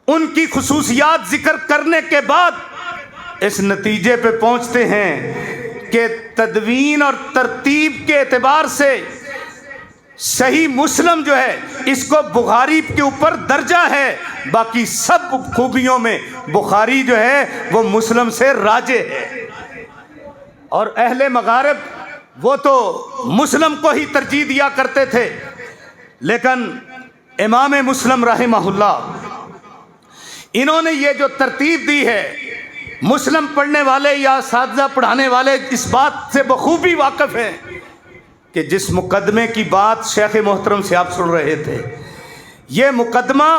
S2: ان کی خصوصیات ذکر کرنے کے بعد اس نتیجے پہ پہنچتے ہیں کہ تدوین اور ترتیب کے اعتبار سے صحیح مسلم جو ہے اس کو بخاری کے اوپر درجہ ہے، باقی سب خوبیوں میں بخاری جو ہے وہ مسلم سے راجے ہے. اور اہل مغارب وہ تو مسلم کو ہی ترجیح دیا کرتے تھے، لیکن امام مسلم رحمہ اللہ انہوں نے یہ جو ترتیب دی ہے، مسلم پڑھنے والے یا اساتذہ پڑھانے والے اس بات سے بخوبی واقف ہیں کہ جس مقدمے کی بات شیخ محترم سے آپ سن رہے تھے، یہ مقدمہ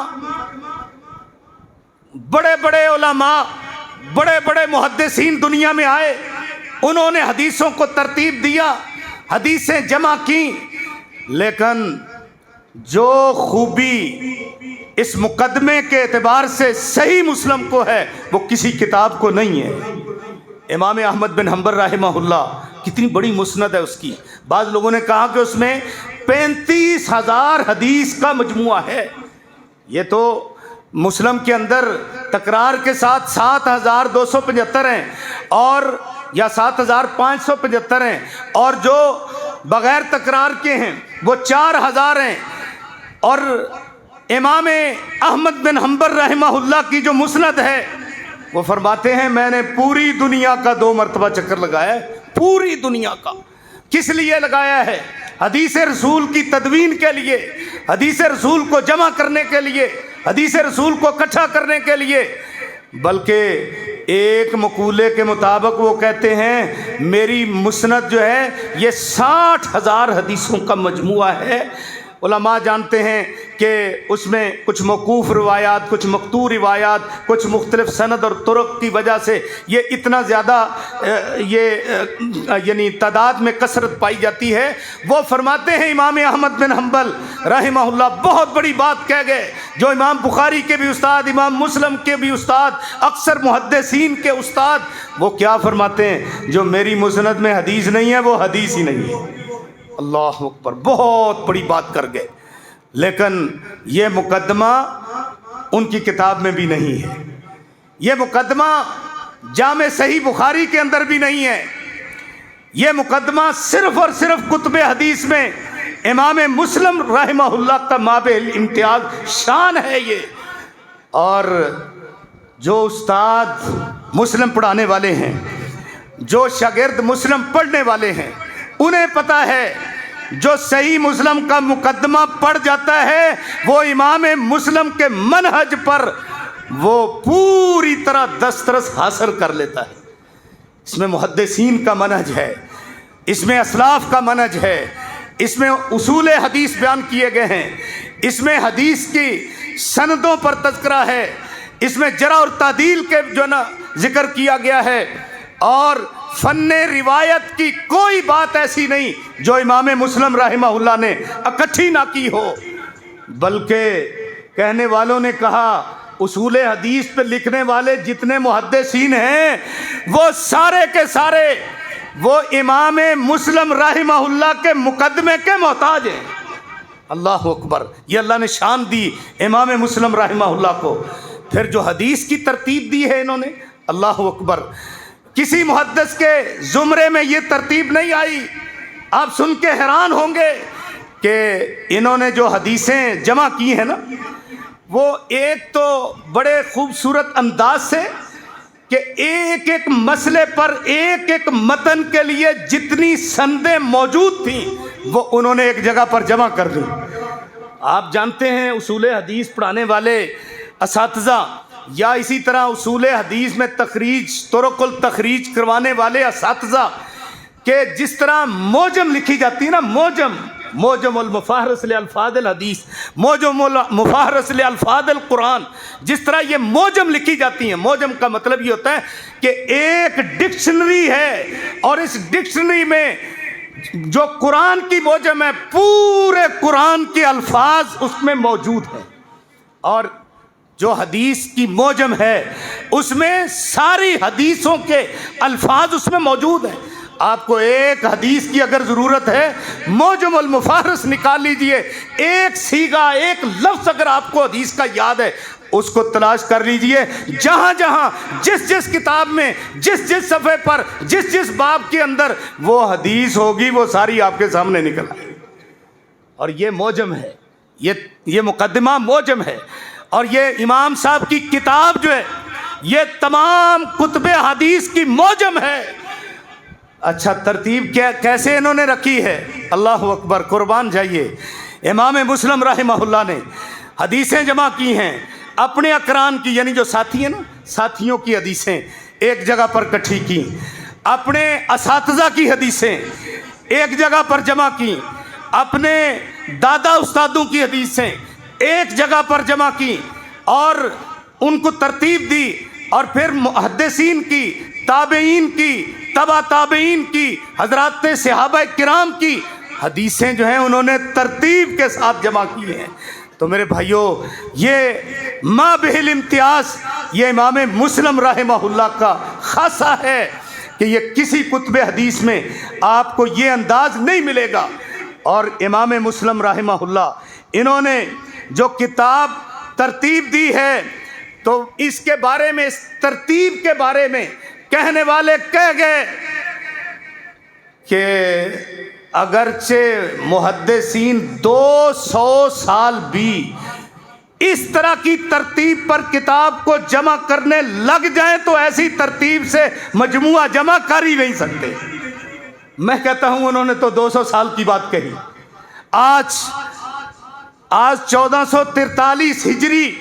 S2: بڑے بڑے علماء، بڑے بڑے محدثین دنیا میں آئے، انہوں نے حدیثوں کو ترتیب دیا، حدیثیں جمع کی، لیکن جو خوبی اس مقدمے کے اعتبار سے صحیح مسلم کو ہے وہ کسی کتاب کو نہیں ہے۔ امام احمد بن حنبل رحمہ اللہ، کتنی بڑی مسند ہے اس کی، بعض لوگوں نے کہا کہ اس میں 35,000 حدیث کا مجموعہ ہے۔ یہ تو مسلم کے اندر تکرار کے ساتھ 7,275 ہیں اور یا 7,575 ہیں، اور جو بغیر تکرار کے ہیں وہ 4,000 ہیں۔ اور امام احمد بن حنبل رحمہ اللہ کی جو مسند ہے وہ فرماتے ہیں میں نے پوری دنیا کا 2 مرتبہ چکر لگایا ہے، پوری دنیا کا۔ کس لیے لگایا ہے؟ حدیث رسول کی تدوین کے لیے، حدیث رسول کو جمع کرنے کے لیے، حدیث رسول کو اکٹھا کرنے کے لیے۔ بلکہ ایک مقولے کے مطابق وہ کہتے ہیں میری مسند جو ہے یہ 60,000 حدیثوں کا مجموعہ ہے۔ علماء جانتے ہیں کہ اس میں کچھ موقوف روایات، کچھ مقطوع روایات، کچھ مختلف سند اور طرق کی وجہ سے یہ اتنا زیادہ یعنی تعداد میں کثرت پائی جاتی ہے۔ وہ فرماتے ہیں امام احمد بن حنبل رحمہ اللہ بہت بڑی بات کہہ گئے، جو امام بخاری کے بھی استاد، امام مسلم کے بھی استاد، اکثر محدثین کے استاد، وہ کیا فرماتے ہیں؟ جو میری مسند میں حدیث نہیں ہے وہ حدیث ہی نہیں ہے۔ اللہ اکبر، بہت بڑی بات کر گئے۔ لیکن یہ مقدمہ ان کی کتاب میں بھی نہیں ہے، یہ مقدمہ جامع صحیح بخاری کے اندر بھی نہیں ہے، یہ مقدمہ صرف اور صرف کتب حدیث میں امام مسلم رحمہ اللہ کا مابع الامتیاز شان ہے یہ۔ اور جو استاد مسلم پڑھانے والے ہیں، جو شاگرد مسلم پڑھنے والے ہیں، انہیں پتہ ہے جو صحیح مسلم کا مقدمہ پڑھ جاتا ہے وہ امام مسلم کے منہج پر وہ پوری طرح دسترس حاصل کر لیتا ہے۔ اس میں محدثین کا منہج ہے، اس میں اسلاف کا منہج ہے، اس میں اصول حدیث بیان کیے گئے ہیں، اس میں حدیث کی سندوں پر تذکرہ ہے، اس میں جرح اور تعدیل کے جو نا ذکر کیا گیا ہے، اور فن روایت کی کوئی بات ایسی نہیں جو امام مسلم رحمہ اللہ نے اکٹھی نہ کی ہو۔ بلکہ کہنے والوں نے کہا اصول حدیث پہ لکھنے والے جتنے محدثین ہیں وہ سارے کے سارے وہ امام مسلم رحمہ اللہ کے مقدمے کے محتاج ہیں۔ اللہ اکبر، یہ اللہ نے شان دی امام مسلم رحمہ اللہ کو۔ پھر جو حدیث کی ترتیب دی ہے انہوں نے، اللہ اکبر، کسی محدث کے زمرے میں یہ ترتیب نہیں آئی۔ آپ سن کے حیران ہوں گے کہ انہوں نے جو حدیثیں جمع کی ہیں نا، وہ ایک تو بڑے خوبصورت انداز سے کہ ایک ایک مسئلے پر ایک ایک متن کے لیے جتنی سندیں موجود تھیں وہ انہوں نے ایک جگہ پر جمع کر دی۔ آپ جانتے ہیں اصول حدیث پڑھانے والے اساتذہ یا اسی طرح اصول حدیث میں تخریج، طرق التخریج کروانے والے اساتذہ کہ جس طرح موجم لکھی جاتی ہے نا، موجم المفاہرس لالفاظ الحدیث، موجم المفاہرس لالفاظ القرآن، جس طرح یہ موجم لکھی جاتی ہیں، موجم کا مطلب یہ ہوتا ہے کہ ایک ڈکشنری ہے اور اس ڈکشنری میں جو قرآن کی موجم ہے پورے قرآن کے الفاظ اس میں موجود ہیں، اور جو حدیث کی موجم ہے اس میں ساری حدیثوں کے الفاظ اس میں موجود ہیں۔ آپ کو ایک حدیث کی اگر ضرورت ہے موجم المفاہرس نکال لیجئے، ایک صیغہ، ایک لفظ اگر آپ کو حدیث کا یاد ہے اس کو تلاش کر لیجئے، جہاں جہاں جس کتاب میں جس صفحے پر جس باب کے اندر وہ حدیث ہوگی وہ ساری آپ کے سامنے نکل آئے۔ اور یہ موجم ہے، یہ مقدمہ موجم ہے، اور یہ امام صاحب کی کتاب جو ہے یہ تمام کتب حدیث کی موجم ہے۔ اچھا، ترتیب کیسے انہوں نے رکھی ہے؟ اللہ اکبر، قربان جائیے۔ امام مسلم رحمہ اللہ نے حدیثیں جمع کی ہیں اپنے اقران کی، یعنی جو ساتھی ہیں نا، ساتھیوں کی حدیثیں ایک جگہ پر اکٹھی کی، اپنے اساتذہ کی حدیثیں ایک جگہ پر جمع کی، اپنے دادا استادوں کی حدیثیں ایک جگہ پر جمع کی اور ان کو ترتیب دی، اور پھر محدثین کی، تابعین کی، تبع تابعین کی، حضرات صحابہ کرام کی حدیثیں جو ہیں انہوں نے ترتیب کے ساتھ جمع کی ہیں۔ تو میرے بھائیوں یہ ما بہل امتیاز یہ امام مسلم رحمہ اللہ کا خاصہ ہے کہ یہ کسی کتب حدیث میں آپ کو یہ انداز نہیں ملے گا. اور امام مسلم رحمہ اللہ انہوں نے جو کتاب ترتیب دی ہے تو اس کے بارے میں، اس ترتیب کے بارے میں کہنے والے کہہ گئے کہ اگرچہ محدثین 200 سال بھی اس طرح کی ترتیب پر کتاب کو جمع کرنے لگ جائیں تو ایسی ترتیب سے مجموعہ جمع کر ہی نہیں سکتے. میں کہتا ہوں انہوں نے تو 200 سال کی بات کہی. آج 1443 ہجری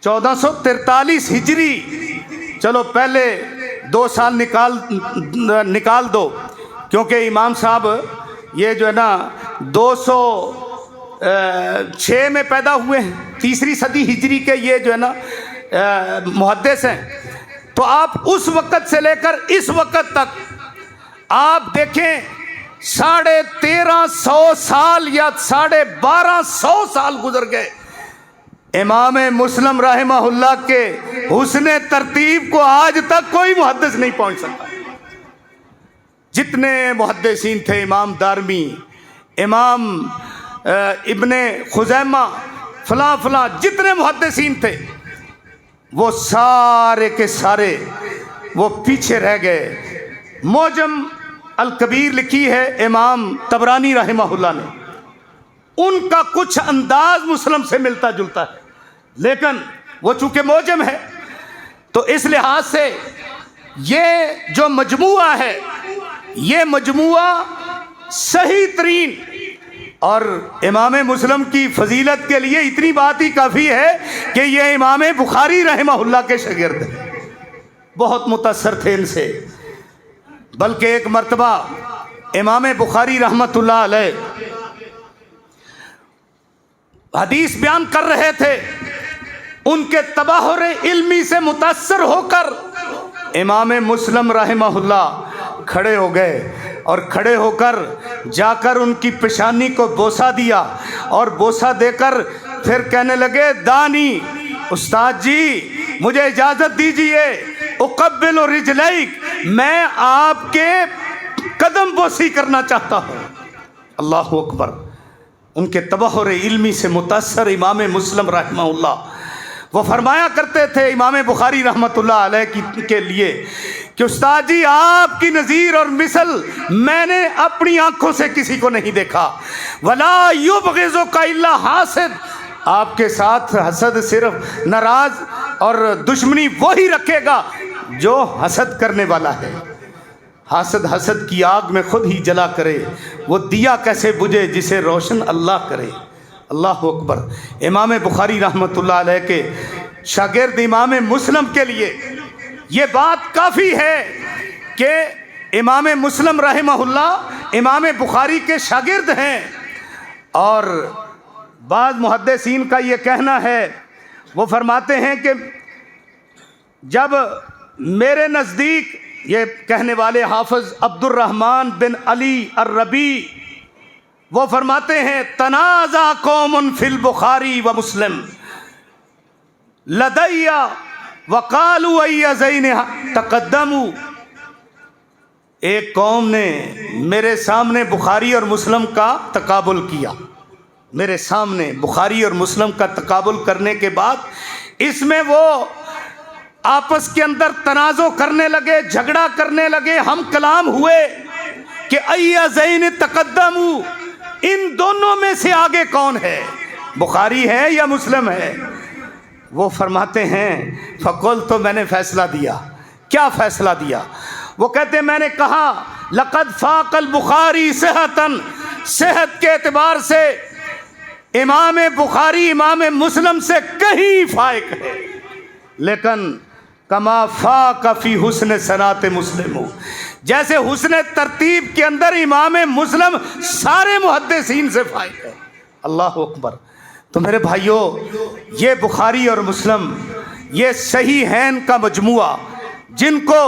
S2: 1443 ہجری، چلو پہلے 2 سال نکال دو، کیونکہ امام صاحب یہ جو ہے نا 206 میں پیدا ہوئے ہیں، 3 صدی ہجری کے یہ جو ہے نا محدث ہیں. تو آپ اس وقت سے لے کر اس وقت تک آپ دیکھیں 1350 سال یا 1250 سال گزر گئے. امام مسلم رحمہ اللہ کے حسن ترتیب کو آج تک کوئی محدث نہیں پہنچ سکتا. جتنے محدثین تھے، امام دارمی، امام ابن خزیمہ، فلاں فلاں جتنے محدثین تھے وہ سارے کے سارے وہ پیچھے رہ گئے. معجم الکبیر لکھی ہے امام طبرانی رحمہ اللہ نے، ان کا کچھ انداز مسلم سے ملتا جلتا ہے، لیکن وہ چونکہ معجم ہے تو اس لحاظ سے یہ جو مجموعہ ہے یہ مجموعہ صحیح ترین. اور امام مسلم کی فضیلت کے لیے اتنی بات ہی کافی ہے کہ یہ امام بخاری رحمہ اللہ کے شاگرد ہیں. بہت متاثر تھے ان سے. بلکہ ایک مرتبہ امام بخاری رحمۃ اللہ علیہ حدیث بیان کر رہے تھے، ان کے تبحر علمی سے متاثر ہو کر امام مسلم رحمہ اللہ کھڑے ہو گئے اور کھڑے ہو کر جا کر ان کی پیشانی کو بوسہ دیا اور بوسہ دے کر پھر کہنے لگے دانی استاد جی مجھے اجازت دیجئے اقبل رجلیک، میں آپ کے قدم بوسی کرنا چاہتا ہوں. اللہ اکبر. ان کے تبحر علمی سے متاثر امام مسلم رحمہ اللہ وہ فرمایا کرتے تھے امام بخاری رحمۃ اللہ علیہ کے لیے کہ استاد جی آپ کی نظیر اور مثل میں نے اپنی آنکھوں سے کسی کو نہیں دیکھا. ولا یبغضک الا حاسد، آپ کے ساتھ حسد صرف ناراض اور دشمنی وہی رکھے گا جو حسد کرنے والا ہے. حسد کی آگ میں خود ہی جلا کرے، وہ دیا کیسے بجھے جسے روشن اللہ کرے. اللہ اکبر. امام بخاری رحمۃ اللہ علیہ کے شاگرد امام مسلم کے لیے یہ بات کافی ہے کہ امام مسلم رحمہ اللہ امام بخاری کے شاگرد ہیں. اور بعض محدثین کا یہ کہنا ہے، وہ فرماتے ہیں کہ جب میرے نزدیک، یہ کہنے والے حافظ عبد الرحمن بن علی الربی وہ فرماتے ہیں تنازع قوم فی البخاری و مسلم لدی وقالوا ای زین تقدموا. ایک قوم نے میرے سامنے بخاری اور مسلم کا تقابل کیا. میرے سامنے بخاری اور مسلم کا تقابل کرنے کے بعد اس میں وہ آپس کے اندر تنازع کرنے لگے، جھگڑا کرنے لگے، ہم کلام ہوئے کہ ای زین تقدموا، ان دونوں میں سے آگے کون ہے، بخاری ہے یا مسلم ہے؟ وہ فرماتے ہیں فقل، تو میں نے فیصلہ دیا. کیا فیصلہ دیا؟ وہ کہتے ہیں میں نے کہا لقد فاق البخاری صحتاً، صحت کے اعتبار سے امام بخاری امام مسلم سے کہیں فائق ہے، لیکن کما فاق فی حسن صنعت مسلم، جیسے حسن ترتیب کے اندر امام مسلم سارے محدثین سے فائق ہے. اللہ اکبر. تو میرے بھائیوں یہ بخاری اور مسلم یہ صحیحین کا مجموعہ جن کو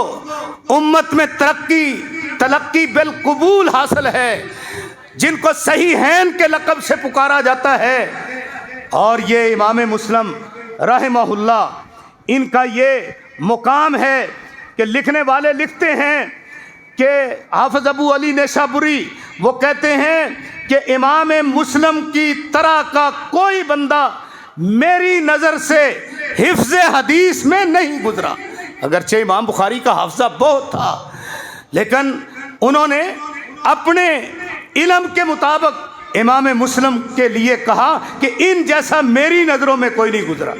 S2: امت میں تلقی بالقبول حاصل ہے، جن کو صحیحین کے لقب سے پکارا جاتا ہے، اور یہ امام مسلم رحمہ اللہ، ان کا یہ مقام ہے کہ لکھنے والے لکھتے ہیں کہ حافظ ابو علی نیشابوری وہ کہتے ہیں کہ امام مسلم کی طرح کا کوئی بندہ میری نظر سے حفظ حدیث میں نہیں گزرا۔ اگرچہ امام بخاری کا حافظہ بہت تھا، لیکن انہوں نے اپنے علم کے مطابق امام مسلم کے لیے کہا کہ ان جیسا میری نظروں میں کوئی نہیں گزرا۔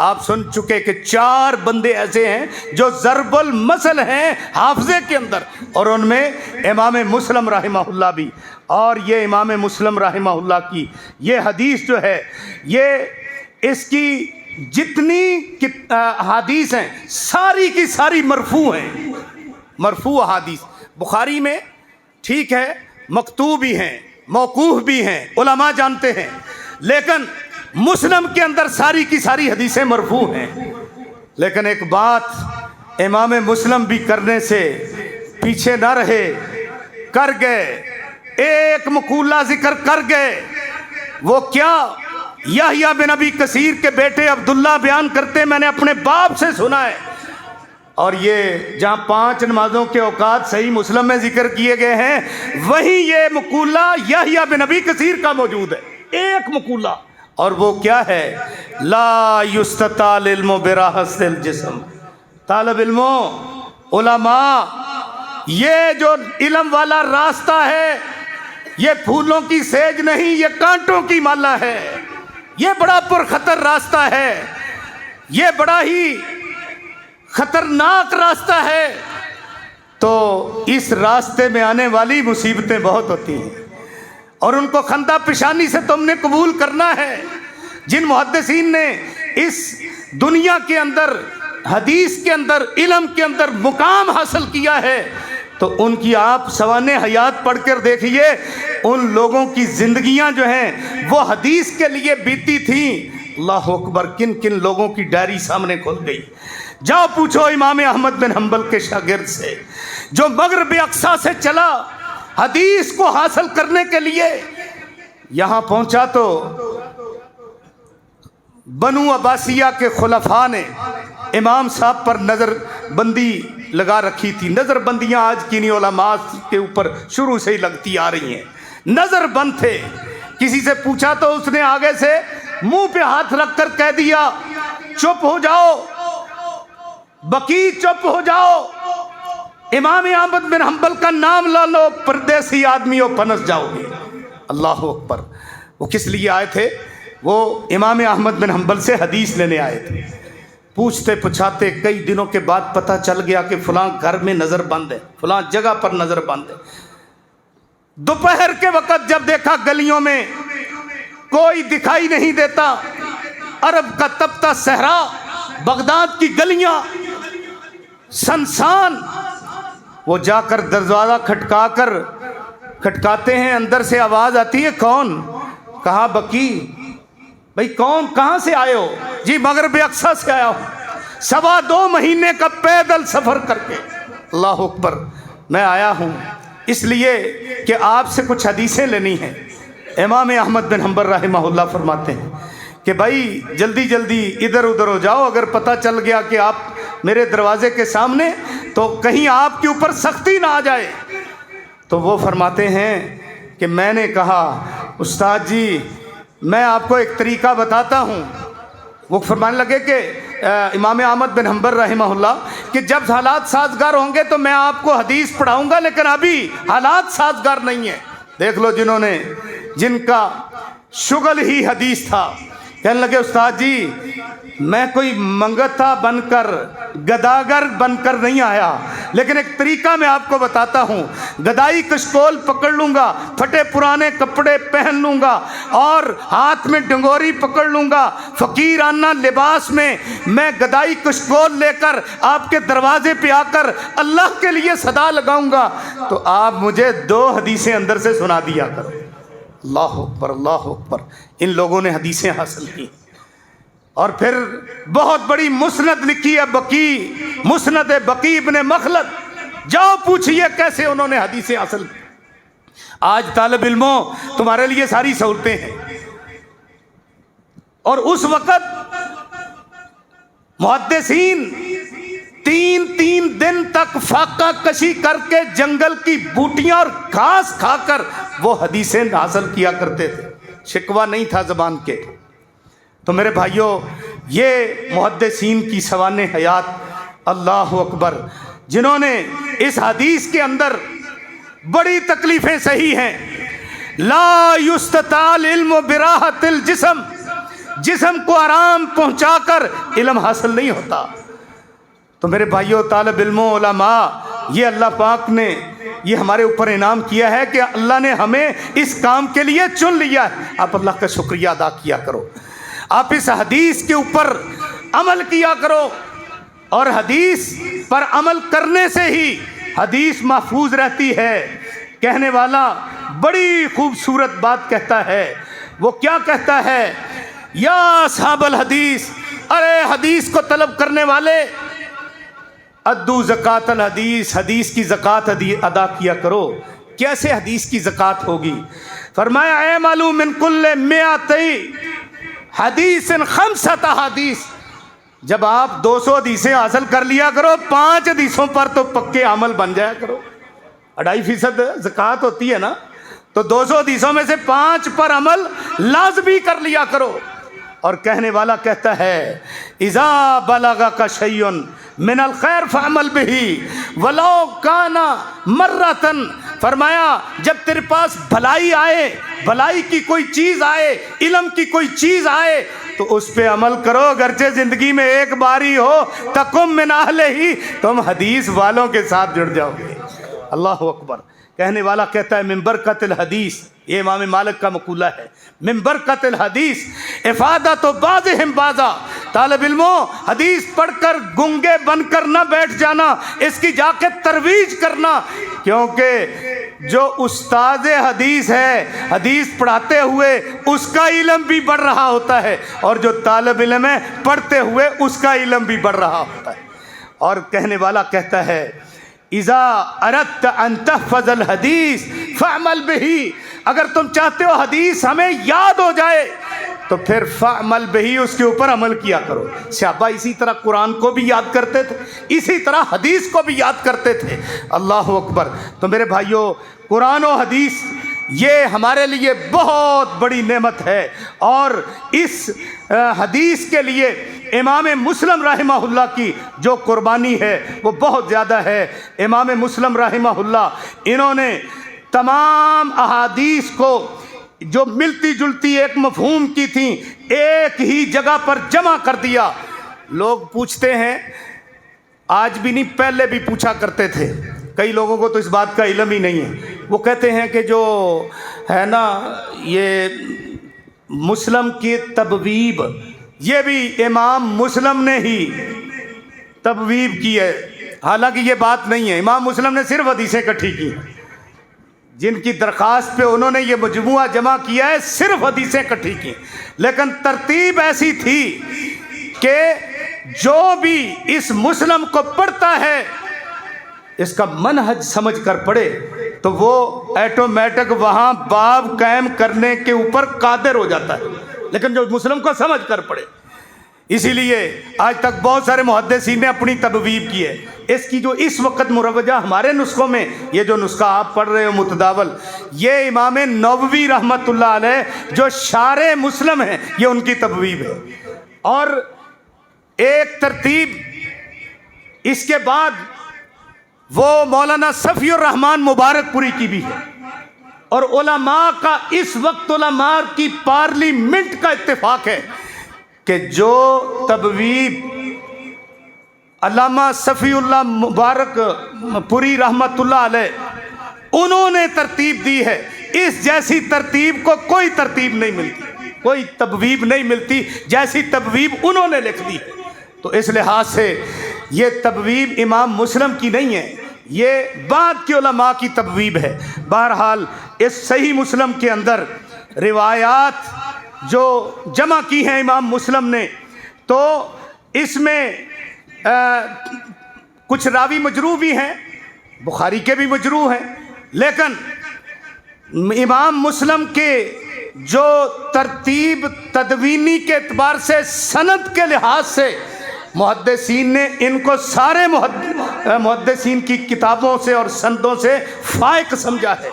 S2: آپ سن چکے کہ 4 بندے ایسے ہیں جو ضرب المثل ہیں حافظے کے اندر، اور ان میں امام مسلم رحمہ اللہ بھی۔ اور یہ امام مسلم رحمہ اللہ کی یہ حدیث جو ہے، یہ اس کی جتنی حدیث ہیں ساری کی ساری مرفوع ہیں، مرفوع حدیث۔ بخاری میں ٹھیک ہے مکتوب بھی ہیں، موقوف بھی ہیں، علماء جانتے ہیں، لیکن مسلم کے اندر ساری کی ساری حدیثیں مرفوع ہیں۔ لیکن ایک بات امام مسلم بھی کرنے سے پیچھے نہ رہے، کر گئے، ایک مقولہ ذکر کر گئے۔ وہ کیا؟ یحییٰ بن ابی کثیر کے بیٹے عبداللہ بیان کرتے، میں نے اپنے باپ سے سنا ہے۔ اور یہ جہاں 5 نمازوں کے اوقات صحیح مسلم میں ذکر کیے گئے ہیں، وہیں یہ مقولہ یحییٰ بن ابی کثیر کا موجود ہے، ایک مقولہ۔ اور وہ کیا ہے؟ لا یستطاع العلم براحت الجسم۔ طالب علموں، علماء، یہ جو علم والا راستہ ہے یہ پھولوں کی سیج نہیں، یہ کانٹوں کی مالا ہے۔ یہ بڑا پرخطر راستہ ہے، یہ بڑا ہی خطرناک راستہ ہے۔ تو اس راستے میں آنے والی مصیبتیں بہت ہوتی ہیں، اور ان کو خندہ پیشانی سے تم نے قبول کرنا ہے۔ جن محدثین نے اس دنیا کے اندر، حدیث کے اندر، علم کے اندر مقام حاصل کیا ہے، تو ان کی آپ سوانح حیات پڑھ کر دیکھیے، ان لوگوں کی زندگیاں جو ہیں وہ حدیث کے لیے بیتی تھیں۔ اللہ اکبر، کن کن لوگوں کی ڈائری سامنے کھل گئی۔ جاؤ پوچھو امام احمد بن حنبل کے شاگرد سے، جو مغرب اقصیٰ سے چلا حدیث کو حاصل کرنے کے لیے، یہاں پہنچا تو بنو عباسیہ کے خلفاء نے امام صاحب پر نظر بندی لگا رکھی تھی۔ نظر بندیاں آج کی نہیں، علماء کے اوپر شروع سے ہی لگتی آ رہی ہیں، نظر بند تھے۔ کسی سے پوچھا تو اس نے آگے سے منہ پہ ہاتھ رکھ کر کہہ دیا، چپ ہو جاؤ بقی، چپ ہو جاؤ، امام احمد بن حنبل کا نام لا لو، پردیسی آدمی ہو، پنس جاؤ گے۔ اللہ اکبر۔ وہ کس لیے آئے تھے؟ وہ امام احمد بن حنبل سے حدیث لینے آئے تھے۔ پوچھتے پچھاتے کئی دنوں کے بعد پتہ چل گیا کہ فلاں گھر میں نظر بند ہے، فلاں جگہ پر نظر بند ہے۔ دوپہر کے وقت جب دیکھا گلیوں میں کوئی دکھائی نہیں دیتا، عرب کا تپتا صحرا، بغداد کی گلیاں سنسان، وہ جا کر دروازہ کھٹکاتے ہیں، اندر سے آواز آتی ہے، کون؟ کہا بکی۔ بھئی کون؟ کہاں سے آئے ہو؟ جی مغرب اقصیٰ سے آیا ہوں، 2.25 مہینے کا پیدل سفر کر کے۔ اللہ اکبر۔ میں آیا ہوں اس لیے کہ آپ سے کچھ حدیثیں لینی ہیں۔ امام احمد بن حنبل رحمہ اللہ فرماتے ہیں کہ بھائی جلدی جلدی ادھر ادھر ہو جاؤ، اگر پتہ چل گیا کہ آپ میرے دروازے کے سامنے تو کہیں آپ کے اوپر سختی نہ آ جائے۔ تو وہ فرماتے ہیں کہ میں نے کہا استاد جی میں آپ کو ایک طریقہ بتاتا ہوں۔ وہ فرمانے لگے کہ امام احمد بن حنبل رحمہ اللہ کہ جب حالات سازگار ہوں گے تو میں آپ کو حدیث پڑھاؤں گا، لیکن ابھی حالات سازگار نہیں ہیں۔ دیکھ لو جن کا شغل ہی حدیث تھا، کہنے لگے استاد جی میں کوئی منگتا بن کر، گداگر بن کر نہیں آیا، لیکن ایک طریقہ میں آپ کو بتاتا ہوں۔ گدائی کشکول پکڑ لوں گا، پھٹے پرانے کپڑے پہن لوں گا، اور ہاتھ میں ڈنگوری پکڑ لوں گا، فقیرانہ لباس میں گدائی کشکول لے کر آپ کے دروازے پہ آ کر اللہ کے لیے صدا لگاؤں گا، تو آپ مجھے 2 حدیثیں اندر سے سنا دیا کرو۔ اللہ اکبر، اللہ اکبر۔ ان لوگوں نے حدیثیں حاصل کی، اور پھر بہت بڑی مسند لکھی ہے بقی، مسند بقی ابن مخلد۔ جاؤ پوچھئے کیسے انہوں نے حدیثیں حاصل کی۔ آج طالب علموں تمہارے لیے ساری سہولتیں ہیں، اور اس وقت محدثین 3 دن تک فاقہ کشی کر کے جنگل کی بوٹیاں اور گھاس کھا کر وہ حدیثیں حاصل کیا کرتے تھے، شکوہ نہیں تھا زبان کے۔ تو میرے بھائیوں، یہ محدثین کی سوانح حیات، اللہ اکبر، جنہوں نے اس حدیث کے اندر بڑی تکلیفیں سہی ہیں۔ لا یستطال علم براحت الجسم، جسم کو آرام پہنچا کر علم حاصل نہیں ہوتا۔ تو میرے بھائیوں، طالب علموں، علماء، یہ اللہ پاک نے یہ ہمارے اوپر انعام کیا ہے کہ اللہ نے ہمیں اس کام کے لیے چن لیا ہے۔ آپ اللہ کا شکریہ ادا کیا کرو، آپ اس حدیث کے اوپر عمل کیا کرو، اور حدیث پر عمل کرنے سے ہی حدیث محفوظ رہتی ہے۔ کہنے والا بڑی خوبصورت بات کہتا ہے، وہ کیا کہتا ہے؟ یا اصحاب الحدیث، ارے حدیث کو طلب کرنے والے، ادو زکات الحدیث، حدیث کی زکات ادا کیا کرو۔ کیسے حدیث کی زکات ہوگی؟ فرمایا اے معلوم من کل 100 حدیث 5 احادیث، جب آپ 200 حدیثیں حاصل کر لیا کرو، 5 حدیثوں پر تو پکے عمل بن جایا کرو۔ 2.5% زکات ہوتی ہے نا، تو 200 حدیثوں میں سے 5 پر عمل لازمی کر لیا کرو۔ اور کہنے والا کہتا ہے اذا بلغک شیء من الخیر فعمل بہ ولو کان مرۃ، فرمایا جب تیرے پاس بھلائی آئے، بھلائی کی کوئی چیز آئے، علم کی کوئی چیز آئے، تو اس پہ عمل کرو، اگرچہ زندگی میں ایک بار ہی ہو۔ تکم من اہلہ، تم حدیث والوں کے ساتھ جڑ جاؤ گے۔ اللہ اکبر۔ کہنے والا کہتا ہے من برکت الحدیث، یہ امام مالک کا مقولہ ہے، من برکت الحدیث افادۃ بعضہم بعضا، طالب علموں، حدیث پڑھ کر گنگے بن کر نہ بیٹھ جانا، اس کی جا کے ترویج کرنا، کیونکہ جو استاد حدیث ہے، حدیث پڑھاتے ہوئے اس کا علم بھی بڑھ رہا ہوتا ہے، اور جو طالب علم ہے پڑھتے ہوئے اس کا علم بھی بڑھ رہا ہوتا ہے۔ اور کہنے والا کہتا ہے اذا اردت ان تحفظ الحدیث فعمل بہ، اگر تم چاہتے ہو حدیث ہمیں یاد ہو جائے تو پھر فعمل بہ، اس کے اوپر عمل کیا کرو۔ صحابہ اسی طرح قرآن کو بھی یاد کرتے تھے، اسی طرح حدیث کو بھی یاد کرتے تھے۔ اللہ اکبر۔ تو میرے بھائیوں، قرآن و حدیث یہ ہمارے لیے بہت بڑی نعمت ہے، اور اس حدیث کے لیے امام مسلم رحمہ اللہ کی جو قربانی ہے وہ بہت زیادہ ہے۔ امام مسلم رحمہ اللہ، انہوں نے تمام احادیث کو جو ملتی جلتی ایک مفہوم کی تھیں ایک ہی جگہ پر جمع کر دیا۔ لوگ پوچھتے ہیں، آج بھی نہیں، پہلے بھی پوچھا کرتے تھے، کئی لوگوں کو تو اس بات کا علم ہی نہیں ہے، وہ کہتے ہیں کہ جو ہے نا یہ مسلم کی تبویب، یہ بھی امام مسلم نے ہی تبویب کی ہے، حالانکہ یہ بات نہیں ہے۔ امام مسلم نے صرف حدیثیں اکٹھی کی، جن کی درخواست پہ انہوں نے یہ مجموعہ جمع کیا ہے، صرف حدیثیں اکٹھی کی، لیکن ترتیب ایسی تھی کہ جو بھی اس مسلم کو پڑھتا ہے، اس کا منہج سمجھ کر پڑھے، تو وہ ایٹومیٹک وہاں باب قائم کرنے کے اوپر قادر ہو جاتا ہے، لیکن جو مسلم کو سمجھ کر پڑھے۔ اسی لیے آج تک بہت سارے محدثین نے اپنی تبویب کی ہے۔ اس کی جو اس وقت مروجہ ہمارے نسخوں میں، یہ جو نسخہ آپ پڑھ رہے ہو متداول، یہ امام نووی رحمۃ اللہ علیہ جو شارح مسلم ہیں، یہ ان کی تبویب ہے۔ اور ایک ترتیب اس کے بعد وہ مولانا صفی الرحمان مبارک پوری کی بھی ہے، اور علماء کا اس وقت علماء کی پارلیمنٹ کا اتفاق ہے کہ جو تبویب علامہ صفی اللہ مبارک پوری رحمت اللہ علیہ انہوں نے ترتیب دی ہے، اس جیسی ترتیب کو کوئی ترتیب نہیں ملتی، کوئی تبویب نہیں ملتی جیسی تبویب انہوں نے لکھ دی۔ تو اس لحاظ سے یہ تبویب امام مسلم کی نہیں ہے، یہ بعد کے علماء کی تبویب ہے۔ بہرحال اس صحیح مسلم کے اندر روایات جو جمع کی ہیں امام مسلم نے، تو اس میں کچھ راوی مجروح بھی ہیں، بخاری کے بھی مجروح ہیں، لیکن امام مسلم کے جو ترتیب تدوینی کے اعتبار سے سند کے لحاظ سے محدثین نے ان کو سارے محدثین کی کتابوں سے اور سندوں سے فائق سمجھا ہے،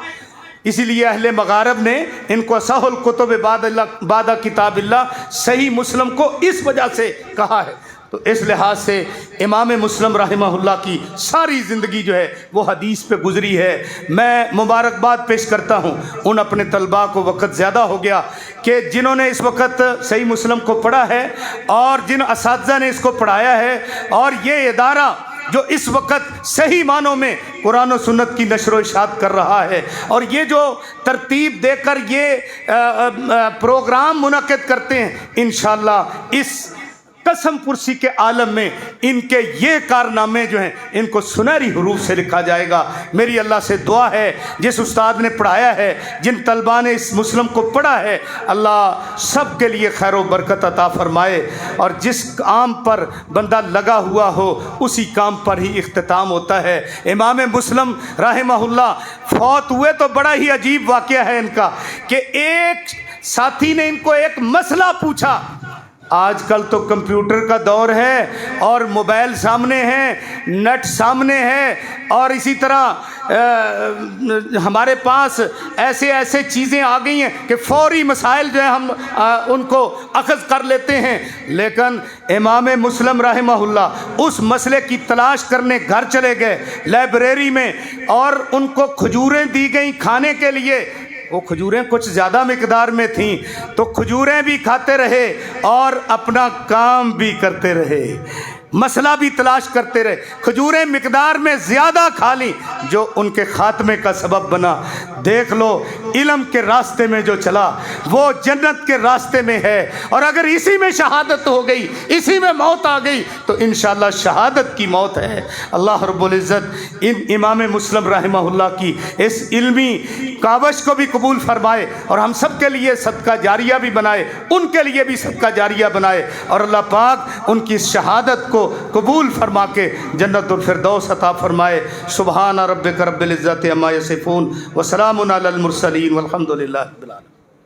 S2: اسی لیے اہل مغارب نے ان کو صحیح الکتب بعد کتاب اللہ صحیح مسلم کو اس وجہ سے کہا ہے۔ تو اس لحاظ سے امام مسلم رحمہ اللہ کی ساری زندگی جو ہے وہ حدیث پہ گزری ہے۔ میں مبارکباد پیش کرتا ہوں ان اپنے طلباء کو، وقت زیادہ ہو گیا، کہ جنہوں نے اس وقت صحیح مسلم کو پڑھا ہے اور جن اساتذہ نے اس کو پڑھایا ہے، اور یہ ادارہ جو اس وقت صحیح معنوں میں قرآن و سنت کی نشر و اشاعت کر رہا ہے، اور یہ جو ترتیب دے کر یہ پروگرام منعقد کرتے ہیں، انشاءاللہ اس قسم پرسی کے عالم میں ان کے یہ کارنامے جو ہیں ان کو سنہری حروف سے لکھا جائے گا۔ میری اللہ سے دعا ہے جس استاد نے پڑھایا ہے، جن طلباء نے اس مسلم کو پڑھا ہے، اللہ سب کے لیے خیر و برکت عطا فرمائے، اور جس کام پر بندہ لگا ہوا ہو اسی کام پر ہی اختتام ہوتا ہے۔ امام مسلم رحمہ اللہ فوت ہوئے تو بڑا ہی عجیب واقعہ ہے ان کا، کہ ایک ساتھی نے ان کو ایک مسئلہ پوچھا۔ آج کل تو کمپیوٹر کا دور ہے اور موبائل سامنے ہے، نیٹ سامنے ہے، اور اسی طرح ہمارے پاس ایسے چیزیں آ گئی ہیں کہ فوری مسائل جو ہیں ہم ان کو اخذ کر لیتے ہیں، لیکن امام مسلم رحمہ اللہ اس مسئلے کی تلاش کرنے گھر چلے گئے لائبریری میں، اور ان کو کھجوریں دی گئیں کھانے کے لیے۔ وہ کھجوریں کچھ زیادہ مقدار میں تھیں، تو کھجوریں بھی کھاتے رہے اور اپنا کام بھی کرتے رہے، مسئلہ بھی تلاش کرتے رہے۔ کھجوریں مقدار میں زیادہ کھا لیں جو ان کے خاتمے کا سبب بنا۔ دیکھ لو علم کے راستے میں جو چلا وہ جنت کے راستے میں ہے، اور اگر اسی میں شہادت ہو گئی، اسی میں موت آ گئی تو انشاءاللہ شہادت کی موت ہے۔ اللہ رب العزت ان امام مسلم رحمہ اللہ کی اس علمی کاوش کو بھی قبول فرمائے، اور ہم سب کے لیے صدقہ جاریہ بھی بنائے، ان کے لیے بھی صدقہ جاریہ بنائے، اور اللہ پاک ان کی شہادت کو قبول فرما کے جنت الفردوس عطا فرمائے۔ سبحان ربک رب العزت عما یصفون وسلام علی المرسلین والحمد للہ رب العالمین۔